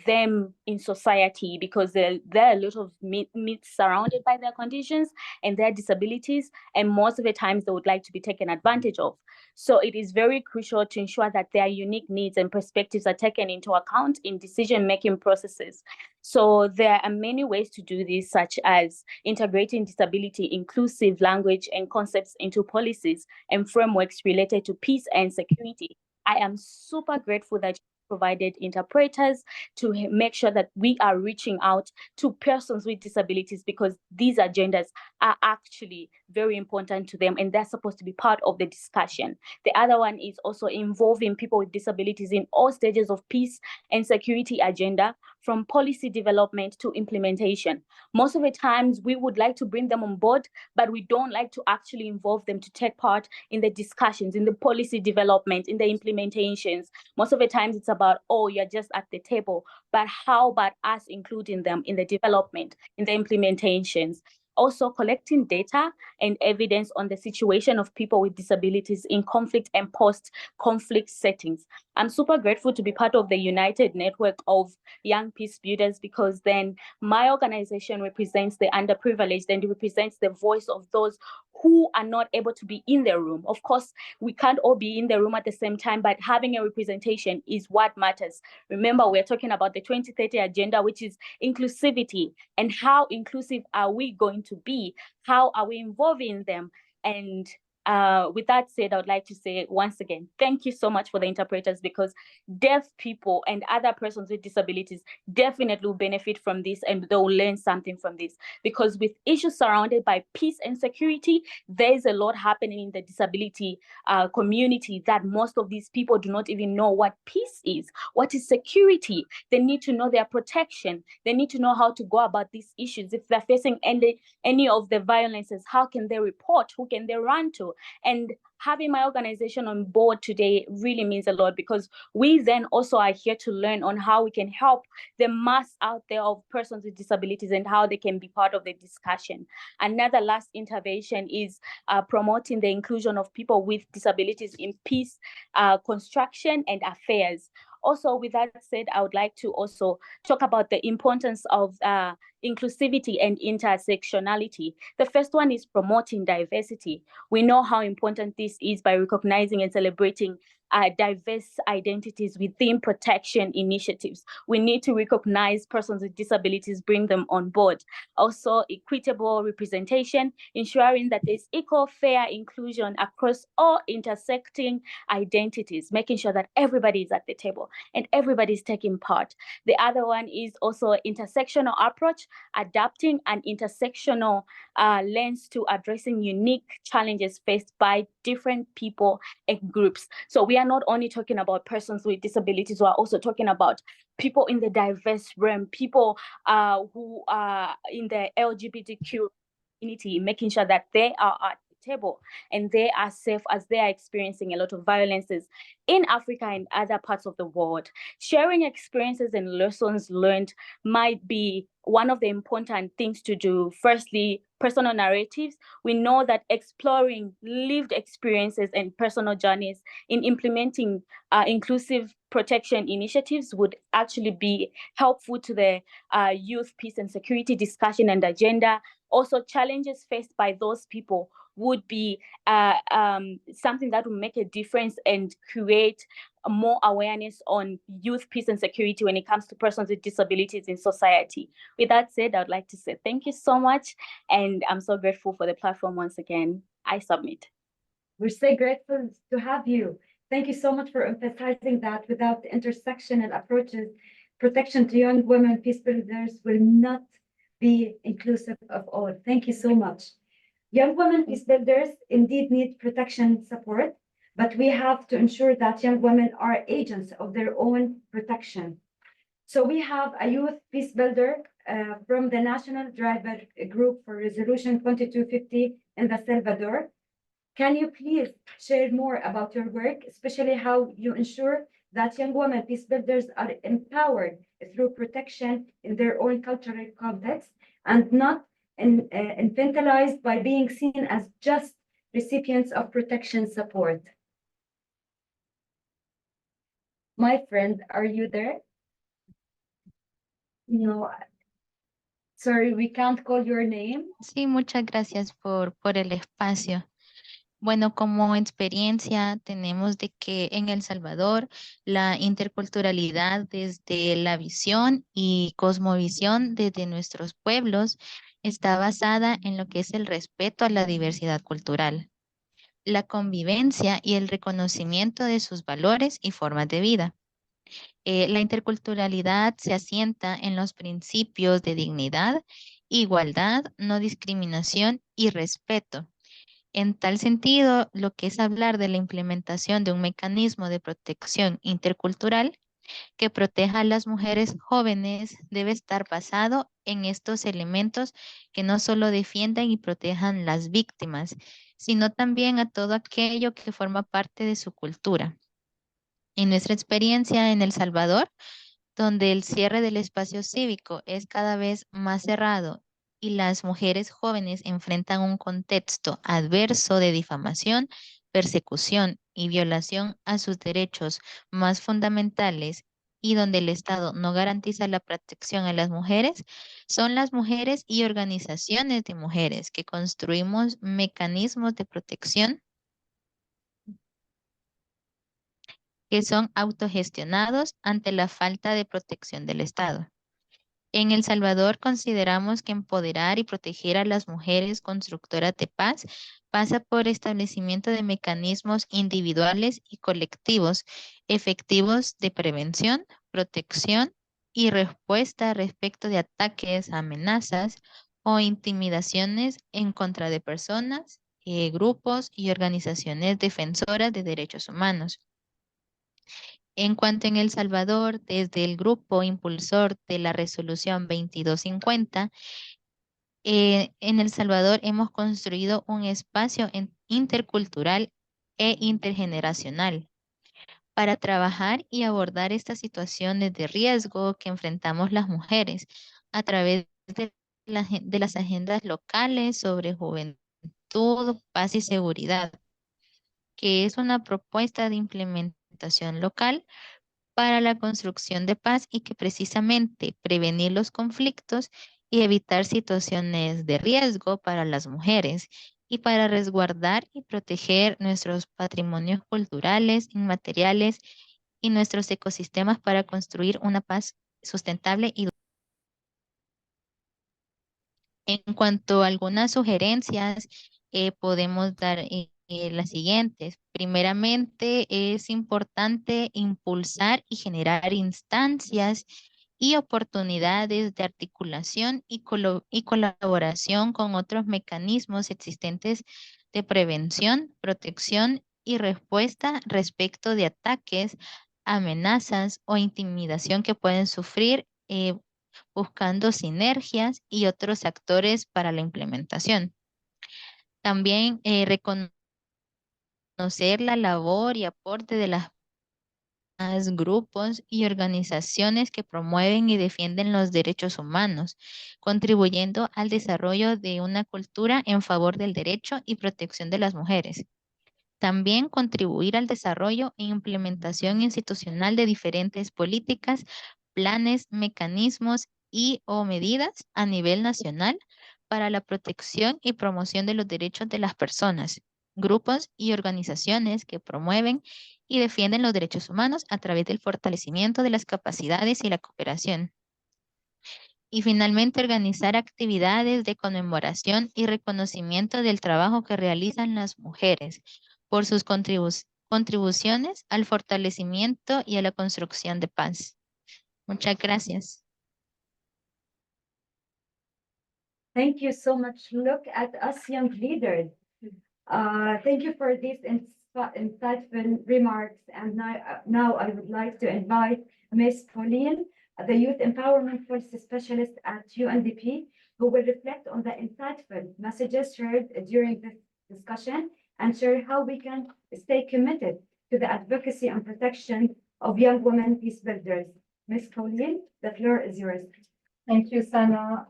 them in society, because there are a lot of myths surrounded by their conditions and their disabilities, and most of the times they would like to be taken advantage of. So it is very crucial to ensure that their unique needs and perspectives are taken into account in decision-making processes. So there are many ways to do this, such as integrating disability inclusive language and concepts into policies and frameworks related to peace and security. I am super grateful that provided interpreters to make sure that we are reaching out to persons with disabilities, because these agendas are actually very important to them and they're supposed to be part of the discussion. The other one is also involving people with disabilities in all stages of peace and security agenda, from policy development to implementation. Most of the times we would like to bring them on board, but we don't like to actually involve them to take part in the discussions, in the policy development, in the implementations. Most of the times it's about, oh, you're just at the table, but how about us including them in the development, in the implementations? also collecting data and evidence on the situation of people with disabilities in conflict and post-conflict settings. I'm super grateful to be part of the United Network of Young Peacebuilders, because then my organization represents the underprivileged and represents the voice of those who are not able to be in the room. Of course, we can't all be in the room at the same time, but having a representation is what matters. Remember, we're talking about the 2030 agenda, which is inclusivity, and how inclusive are we going to be? How are we involving them? And with that said, I would like to say once again, thank you so much for the interpreters, because deaf people and other persons with disabilities definitely will benefit from this, and they will learn something from this. Because with issues surrounded by peace and security, there is a lot happening in the disability community that most of these people do not even know what peace is, what is security. They need to know their protection. They need to know how to go about these issues. If they're facing any of the violences, how can they report? Who can they run to? And having my organization on board today really means a lot, because we then also are here to learn on how we can help the mass out there of persons with disabilities and how they can be part of the discussion. Another last intervention is promoting the inclusion of people with disabilities in peace, construction, and affairs. Also, with that said, I would like to also talk about the importance of inclusivity and intersectionality. The first one is promoting diversity. We know how important this is by recognizing and celebrating diverse identities within protection initiatives. We need to recognize persons with disabilities, bring them on board. Also, equitable representation, ensuring that there's equal, fair inclusion across all intersecting identities, making sure that everybody is at the table and everybody's taking part. The other one is also intersectional approach, adapting an intersectional lens to addressing unique challenges faced by different people and groups. So we are not only talking about persons with disabilities, we are also talking about people in the diverse realm, people who are in the LGBTQ community, making sure that they are at the table and they are safe as they are experiencing a lot of violences in Africa and other parts of the world. Sharing experiences and lessons learned might be one of the important things to do. Firstly, personal narratives. We know that exploring lived experiences and personal journeys in implementing inclusive protection initiatives would actually be helpful to the youth, peace and security discussion and agenda. Also, challenges faced by those people would be something that will make a difference and create more awareness on youth, peace and security when it comes to persons with disabilities in society. With that said, I would like to say thank you so much, and I'm so grateful for the platform once again. I submit. We're so grateful to have you. Thank you so much for emphasizing that without the intersectional approaches, protection to young women peacebuilders will not be inclusive of all. Thank you so much. Young women peacebuilders indeed need protection support, but we have to ensure that young women are agents of their own protection. So we have a youth peacebuilder from the National Driver Group for Resolution 2250 in the Salvador. Can you please share more about your work, especially how you ensure that young women peacebuilders are empowered through protection in their own cultural context and not infantilized by being seen as just recipients of protection support? My friend, are you there? No, sorry, we can't call your name. Sí, muchas gracias por el espacio. Bueno, como experiencia tenemos de que en El Salvador la interculturalidad desde la visión y cosmovisión desde nuestros pueblos está basada en lo que es el respeto a la diversidad cultural, la convivencia y el reconocimiento de sus valores y formas de vida. La interculturalidad se asienta en los principios de dignidad, igualdad, no discriminación y respeto. En tal sentido, lo que es hablar de la implementación de un mecanismo de protección intercultural que proteja a las mujeres jóvenes debe estar basado en estos elementos que no solo defiendan y protejan las víctimas, sino también a todo aquello que forma parte de su cultura. En nuestra experiencia en El Salvador, donde el cierre del espacio cívico es cada vez más cerrado y las mujeres jóvenes enfrentan un contexto adverso de difamación, persecución y violación a sus derechos más fundamentales y donde el Estado no garantiza la protección a las mujeres, son las mujeres y organizaciones de mujeres que construimos mecanismos de protección que son autogestionados ante la falta de protección del Estado. En El Salvador consideramos que empoderar y proteger a las mujeres constructoras de paz pasa por establecimiento de mecanismos individuales y colectivos efectivos de prevención, protección y respuesta respecto de ataques, amenazas o intimidaciones en contra de personas, grupos y organizaciones defensoras de derechos humanos. En cuanto en El Salvador, desde el grupo impulsor de la resolución 2250, en El Salvador hemos construido un espacio intercultural e intergeneracional para trabajar y abordar estas situaciones de riesgo que enfrentamos las mujeres a través de las agendas locales sobre juventud, paz y seguridad, que es una propuesta de implementación local para la construcción de paz y que precisamente prevenir los conflictos y evitar situaciones de riesgo para las mujeres y para resguardar y proteger nuestros patrimonios culturales, inmateriales y nuestros ecosistemas para construir una paz sustentable y en cuanto a algunas sugerencias, podemos dar las siguientes. Primeramente, es importante impulsar y generar instancias y oportunidades de articulación y colaboración con otros mecanismos existentes de prevención, protección y respuesta respecto de ataques, amenazas o intimidación que pueden sufrir buscando sinergias y otros actores para la implementación. También reconocer la labor y aporte de las grupos y organizaciones que promueven y defienden los derechos humanos, contribuyendo al desarrollo de una cultura en favor del derecho y protección de las mujeres. También contribuir al desarrollo e implementación institucional de diferentes políticas, planes, mecanismos y o medidas a nivel nacional para la protección y promoción de los derechos de las personas, grupos y organizaciones que promueven y defienden los derechos humanos a través del fortalecimiento de las capacidades y la cooperación. Y finalmente, organizar actividades de conmemoración y reconocimiento del trabajo que realizan las mujeres por sus contribuciones al fortalecimiento y a la construcción de paz. Muchas gracias. Thank you so much. Look at us young leaders. Thank you for these insightful remarks. And now I would like to invite Ms. Pauline, the Youth Empowerment Policy Specialist at UNDP, who will reflect on the insightful messages shared during this discussion and share how we can stay committed to the advocacy and protection of young women peace builders. Ms. Pauline, the floor is yours. Thank you, Sana.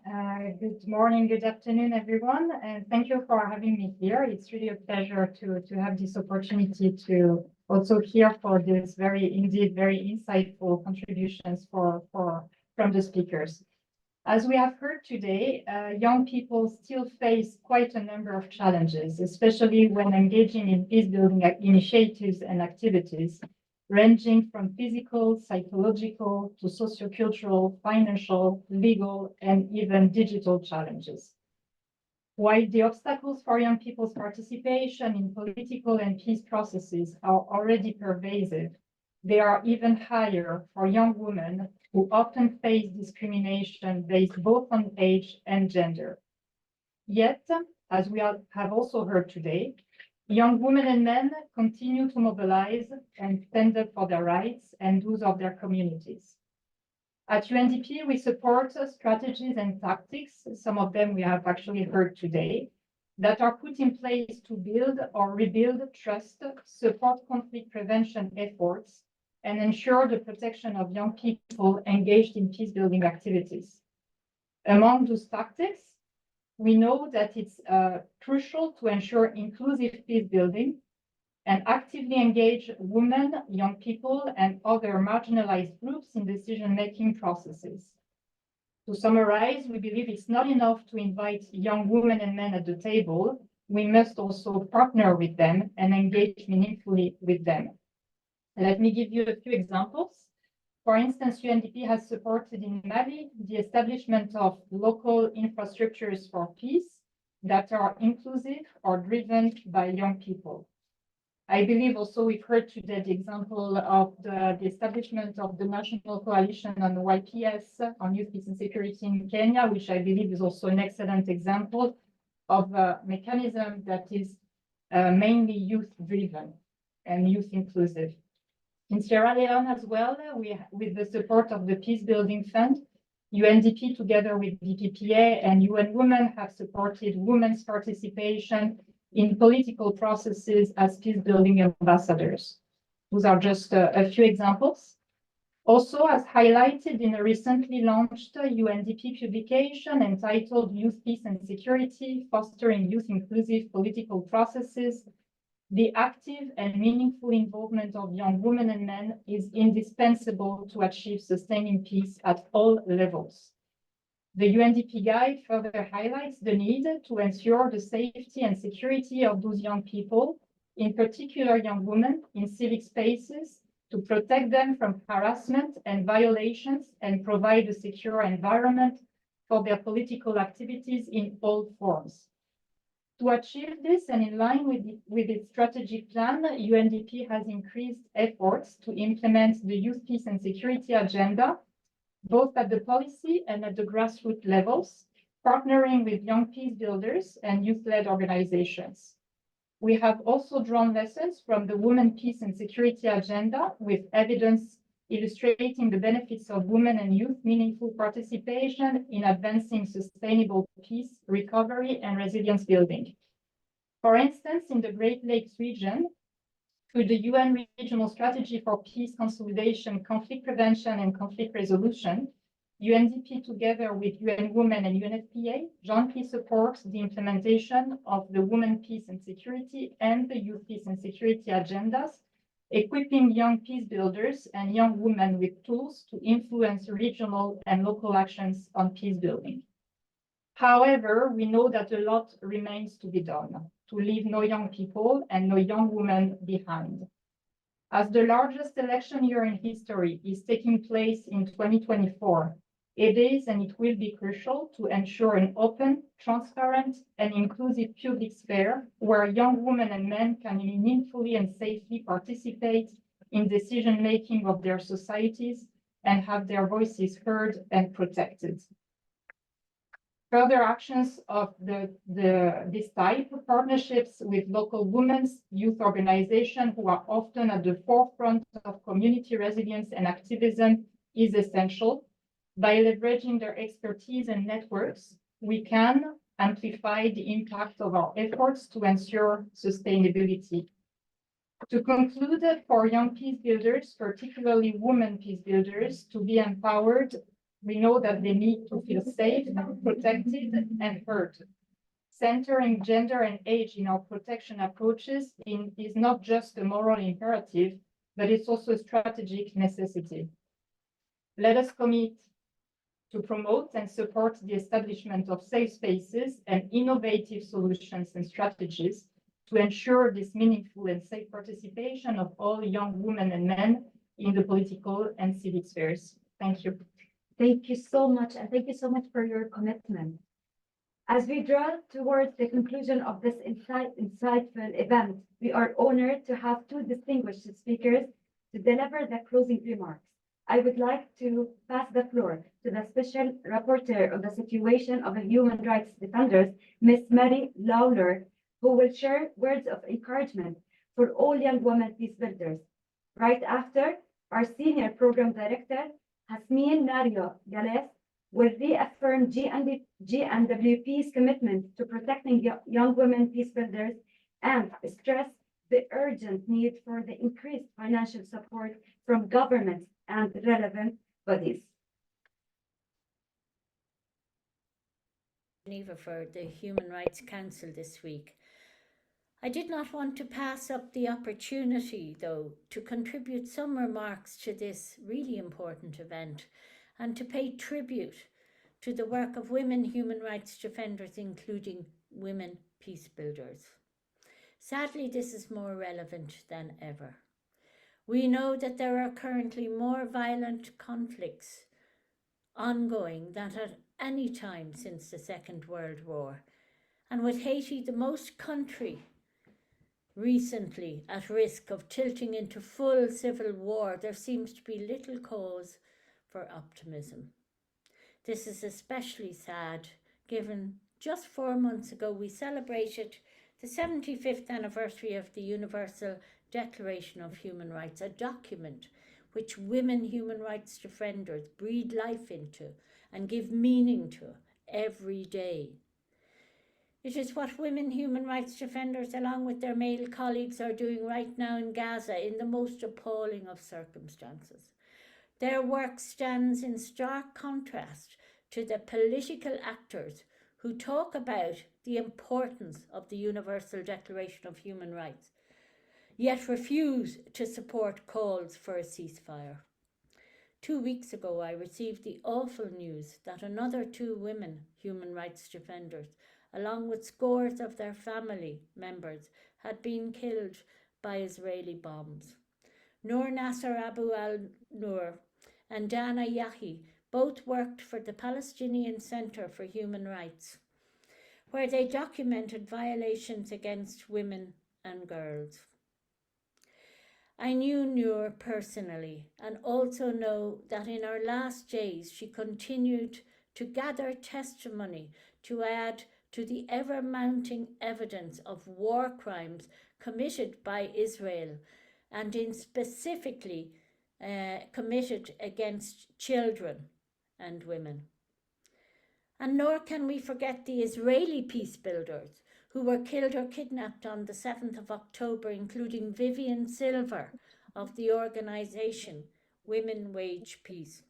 Good morning, good afternoon, everyone, and thank you for having me here. It's really a pleasure to have this opportunity to also hear for this indeed very insightful contributions from the speakers. As we have heard today, young people still face quite a number of challenges, especially when engaging in peace-building initiatives and activities, ranging from physical, psychological to sociocultural, financial, legal, and even digital challenges. While the obstacles for young people's participation in political and peace processes are already pervasive, they are even higher for young women who often face discrimination based both on age and gender. Yet, as we have also heard today, young women and men continue to mobilize and stand up for their rights and those of their communities. At UNDP, we support strategies and tactics, some of them we have actually heard today, that are put in place to build or rebuild trust, support conflict prevention efforts, and ensure the protection of young people engaged in peace-building activities. Among those tactics, We know that it's crucial to ensure inclusive peace building and actively engage women, young people, and other marginalized groups in decision-making processes. To summarize, we believe it's not enough to invite young women and men at the table. We must also partner with them and engage meaningfully with them. Let me give you a few examples. For instance, UNDP has supported in Mali the establishment of local infrastructures for peace that are inclusive or driven by young people. I believe also we've heard today the example of the establishment of the National Coalition on YPS, on Youth, Peace and Security in Kenya, which I believe is also an excellent example of a mechanism that is mainly youth-driven and youth-inclusive. In Sierra Leone as well, with the support of the Peacebuilding Fund, UNDP together with BPPA and UN Women have supported women's participation in political processes as peacebuilding ambassadors. Those are just a few examples. Also, as highlighted in a recently launched UNDP publication entitled Youth, Peace and Security, Fostering Youth-Inclusive Political Processes, the active and meaningful involvement of young women and men is indispensable to achieve sustaining peace at all levels. The UNDP guide further highlights the need to ensure the safety and security of those young people, in particular young women, in civic spaces, to protect them from harassment and violations and provide a secure environment for their political activities in all forms. To achieve this, and in line with its strategic plan, UNDP has increased efforts to implement the Youth, Peace and Security agenda, both at the policy and at the grassroots levels, partnering with young peace builders and youth-led organizations. We have also drawn lessons from the Women, Peace and Security agenda with evidence illustrating the benefits of women and youth meaningful participation in advancing sustainable peace, recovery, and resilience building. For instance, in the Great Lakes region, through the UN Regional Strategy for Peace, Consolidation, Conflict Prevention, and Conflict Resolution, UNDP, together with UN Women and UNFPA, jointly supports the implementation of the Women, Peace and Security and the Youth, Peace and Security agendas, equipping young peace builders and young women with tools to influence regional and local actions on peace building. However, we know that a lot remains to be done to leave no young people and no young women behind. As the largest election year in history is taking place in 2024, it is and it will be crucial to ensure an open, transparent, and inclusive public sphere where young women and men can meaningfully and safely participate in decision-making of their societies and have their voices heard and protected. Further actions of this type of partnerships with local women's youth organizations who are often at the forefront of community resilience and activism is essential. By leveraging their expertise and networks, we can amplify the impact of our efforts to ensure sustainability. To conclude, for young peace builders, particularly women peace builders, to be empowered, we know that they need to feel safe, protected, and heard. Centering gender and age in our protection approaches is not just a moral imperative, but it's also a strategic necessity. Let us commit to promote and support the establishment of safe spaces and innovative solutions and strategies to ensure this meaningful and safe participation of all young women and men in the political and civic spheres. Thank you. Thank you so much, and thank you so much for your commitment. As we draw towards the conclusion of this insightful event, we are honored to have two distinguished speakers to deliver the closing remarks. I would like to pass the floor to the Special Rapporteur on the situation of human rights defenders, Ms. Mary Lawler, who will share words of encouragement for all young women peace builders. Right after, our Senior Program Director, Hasmin Nario Gales, will reaffirm GNWP's commitment to protecting young women peace builders and stress the urgent need for the increased financial support from governments and relevant bodies. Geneva for the Human Rights Council this week. I did not want to pass up the opportunity, though, to contribute some remarks to this really important event and to pay tribute to the work of women human rights defenders, including women peacebuilders. Sadly, this is more relevant than ever. We know that there are currently more violent conflicts ongoing than at any time since the Second World War. And with Haiti, the most country recently at risk of tilting into full civil war, there seems to be little cause for optimism. This is especially sad given just 4 months ago we celebrated the 75th anniversary of the Universal Declaration of Human Rights, a document which women human rights defenders breathe life into and give meaning to every day. It is what women human rights defenders, along with their male colleagues, are doing right now in Gaza in the most appalling of circumstances. Their work stands in stark contrast to the political actors who talk about the importance of the Universal Declaration of Human Rights, yet refuse to support calls for a ceasefire. 2 weeks ago, I received the awful news that another 2 women human rights defenders, along with scores of their family members, had been killed by Israeli bombs. Noor Nasser Abu al-Noor and Dana Yahi both worked for the Palestinian Center for Human Rights, where they documented violations against women and girls. I knew Noor personally and also know that in her last days she continued to gather testimony to add to the ever-mounting evidence of war crimes committed by Israel and in specifically committed against children and women. And nor can we forget the Israeli peacebuilders who were killed or kidnapped on the 7th of October, including Vivian Silver of the organization Women Wage Peace.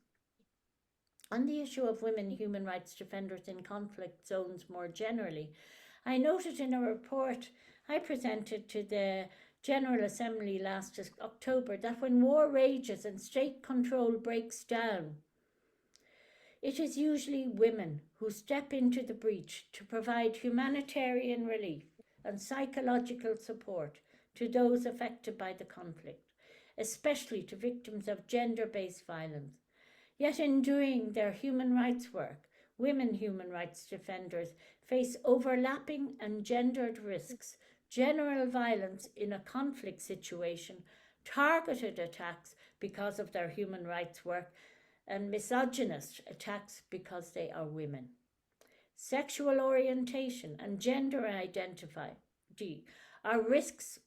On the issue of women human rights defenders in conflict zones more generally, I noted in a report I presented to the General Assembly last October that when war rages and state control breaks down, it is usually women who step into the breach to provide humanitarian relief and psychological support to those affected by the conflict, especially to victims of gender-based violence. Yet in doing their human rights work, women human rights defenders face overlapping and gendered risks, general violence in a conflict situation, targeted attacks because of their human rights work, and misogynist attacks because they are women. Sexual orientation and gender identity are risks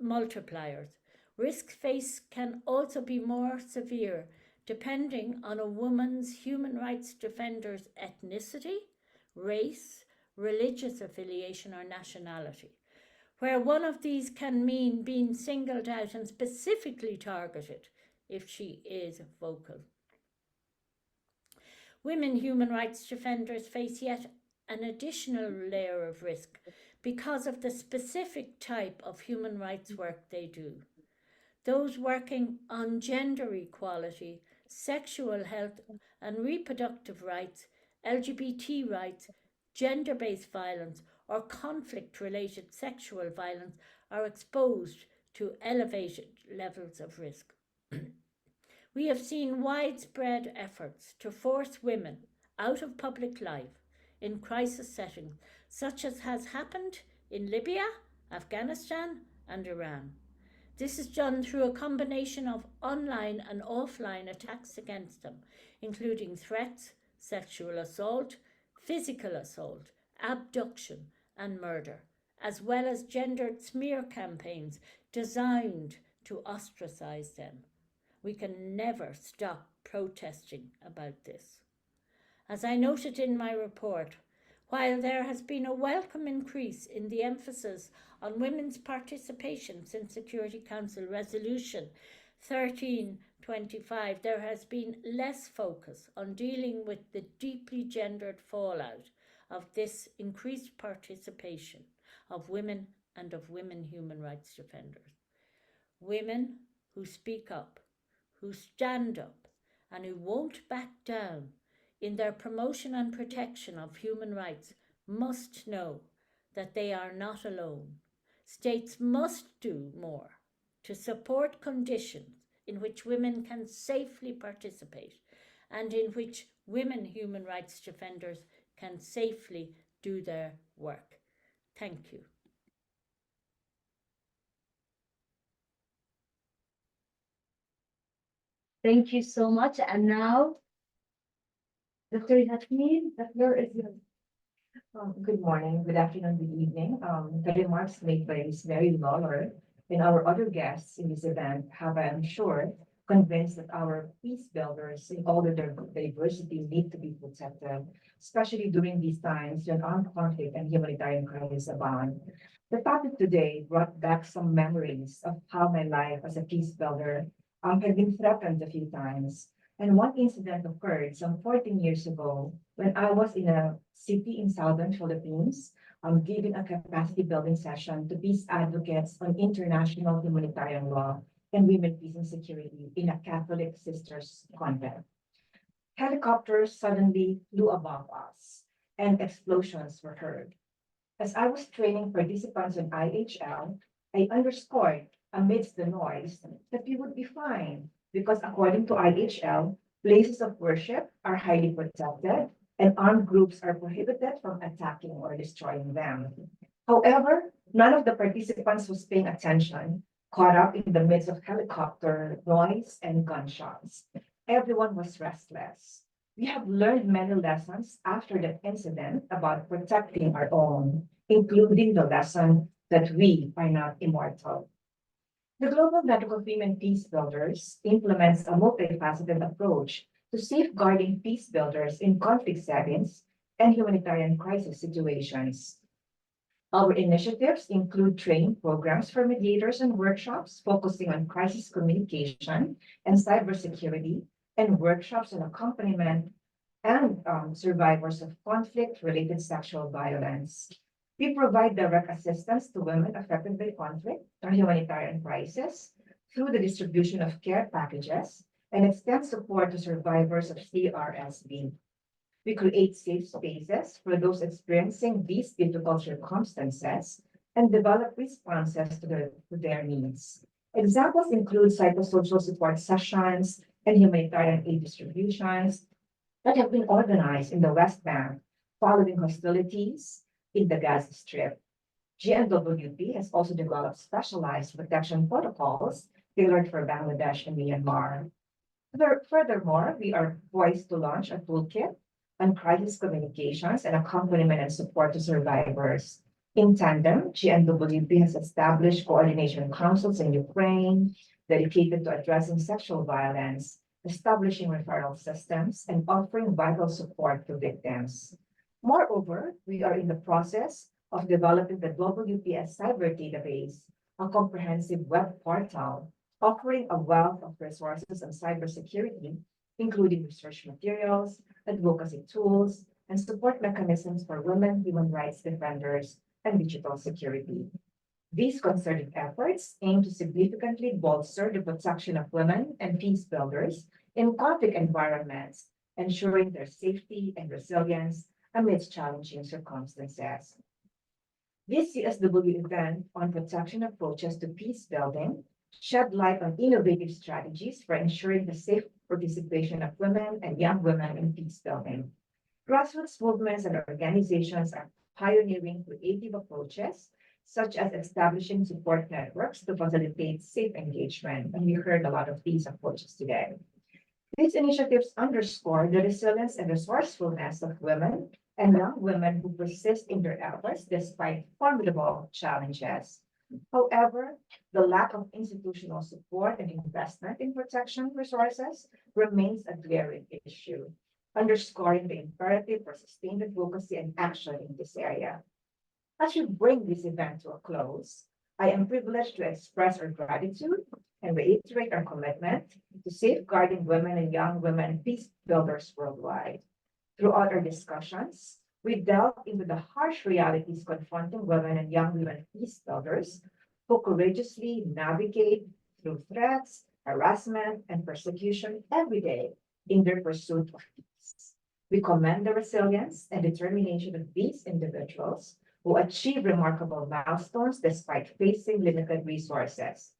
multipliers. Risk face can also be more severe depending on a woman's human rights defender's ethnicity, race, religious affiliation, or nationality, where one of these can mean being singled out and specifically targeted if she is vocal. Women human rights defenders face yet an additional layer of risk because of the specific type of human rights work they do. Those working on gender equality, sexual health and reproductive rights, LGBT rights, gender-based violence, or conflict-related sexual violence are exposed to elevated levels of risk. We have seen widespread efforts to force women out of public life in crisis settings, such as has happened in Libya, Afghanistan, and Iran. This is done through a combination of online and offline attacks against them, including threats, sexual assault, physical assault, abduction, and murder, as well as gendered smear campaigns designed to ostracize them. We can never stop protesting about this. As I noted in my report, while there has been a welcome increase in the emphasis on women's participation since Security Council Resolution 1325, there has been less focus on dealing with the deeply gendered fallout of this increased participation of women and of women human rights defenders. Women who speak up, who stand up, and who won't back down in their promotion and protection of human rights must know that they are not alone. States must do more to support conditions in which women can safely participate and in which women human rights defenders can safely do their work. Thank you. Thank you so much. And now, Dr. Yasmin, the floor is yours. Good morning, good afternoon, good evening. The remarks made by Ms. Mary Lawler and our other guests in this event have, I'm sure, convinced that our peace builders in all of their diversity need to be protected, especially during these times when armed conflict and humanitarian crisis abound. The topic today brought back some memories of how my life as a peace builder had been threatened a few times. And one incident occurred some 14 years ago when I was in a city in southern Philippines, giving a capacity building session to peace advocates on international humanitarian law and women, peace and security in a Catholic sisters convent. Helicopters suddenly flew above us and explosions were heard. As I was training participants on IHL, I underscored amidst the noise that we would be fine because according to IHL, places of worship are highly protected and armed groups are prohibited from attacking or destroying them. However, none of the participants was paying attention, caught up in the midst of helicopter noise and gunshots. Everyone was restless. We have learned many lessons after that incident about protecting our own, including the lesson that we are not immortal. The Global Network of Women Peacebuilders implements a multifaceted approach to safeguarding peace builders in conflict settings and humanitarian crisis situations. Our initiatives include training programs for mediators and workshops focusing on crisis communication and cybersecurity, and workshops on accompaniment and survivors of conflict-related sexual violence. We provide direct assistance to women affected by conflict or humanitarian crisis through the distribution of care packages and extend support to survivors of CRSV. We create safe spaces for those experiencing these difficult circumstances and develop responses to their needs. Examples include psychosocial support sessions and humanitarian aid distributions that have been organized in the West Bank following hostilities in the Gaza Strip. GNWP has also developed specialized protection protocols tailored for Bangladesh and Myanmar. Furthermore, we are poised to launch a toolkit on crisis communications and accompaniment and support to survivors. In tandem, GNWP has established coordination councils in Ukraine dedicated to addressing sexual violence, establishing referral systems, and offering vital support to victims. Moreover, we are in the process of developing the Global UPS Cyber Database, a comprehensive web portal offering a wealth of resources on cybersecurity, including research materials, advocacy tools, and support mechanisms for women, human rights defenders, and digital security. These concerted efforts aim to significantly bolster the protection of women and peace builders in conflict environments, ensuring their safety and resilience amidst challenging circumstances. This CSW event on protection approaches to peace building shed light on innovative strategies for ensuring the safe participation of women and young women in peace building. Grassroots movements and organizations are pioneering creative approaches, such as establishing support networks to facilitate safe engagement. And we heard a lot of these approaches today. These initiatives underscore the resilience and resourcefulness of women and young women who persist in their efforts despite formidable challenges. However, the lack of institutional support and investment in protection resources remains a glaring issue, underscoring the imperative for sustained advocacy and action in this area. As we bring this event to a close, I am privileged to express our gratitude and reiterate our commitment to safeguarding women and young women peace builders worldwide. Throughout our discussions, We delve into the harsh realities confronting women and young women peace builders who courageously navigate through threats, harassment, and persecution every day in their pursuit of peace. We commend the resilience and determination of these individuals who achieve remarkable milestones despite facing limited resources.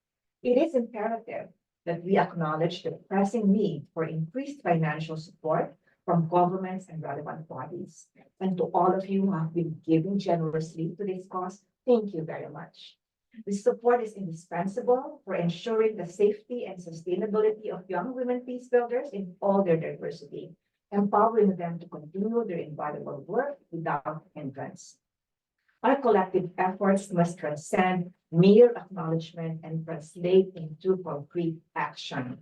It is imperative that we acknowledge the pressing need for increased financial support from governments and relevant bodies. And to all of you who have been giving generously to this cause, thank you very much. This support is indispensable for ensuring the safety and sustainability of young women peace builders in all their diversity, empowering them to continue their invaluable work without hindrance. Our collective efforts must transcend mere acknowledgement and translate into concrete action.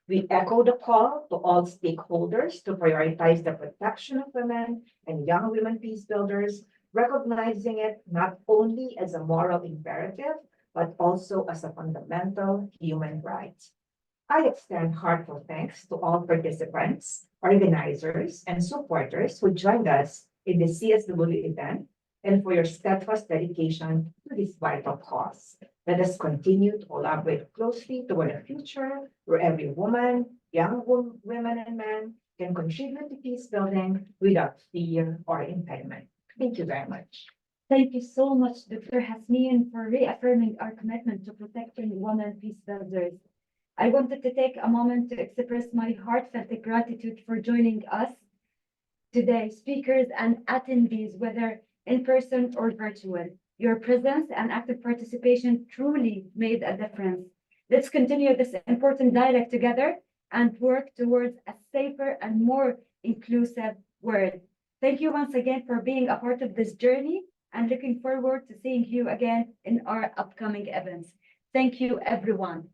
We echo the call to all stakeholders to prioritize the protection of women and young women peace builders, recognizing it not only as a moral imperative, but also as a fundamental human right. I extend heartfelt thanks to all participants, organizers, and supporters who joined us in the CSW event and for your steadfast dedication to this vital cause. Let us continue to collaborate closely toward a future where every woman, young women and men can contribute to peace building without fear or impediment. Thank you very much. Thank you so much, Dr. Hasmin, for reaffirming our commitment to protecting women peace builders. I wanted to take a moment to express my heartfelt gratitude for joining us today, speakers and attendees, whether in person or virtual. Your presence and active participation truly made a difference. Let's continue this important dialogue together and work towards a safer and more inclusive world. Thank you once again for being a part of this journey and looking forward to seeing you again in our upcoming events. Thank you, everyone.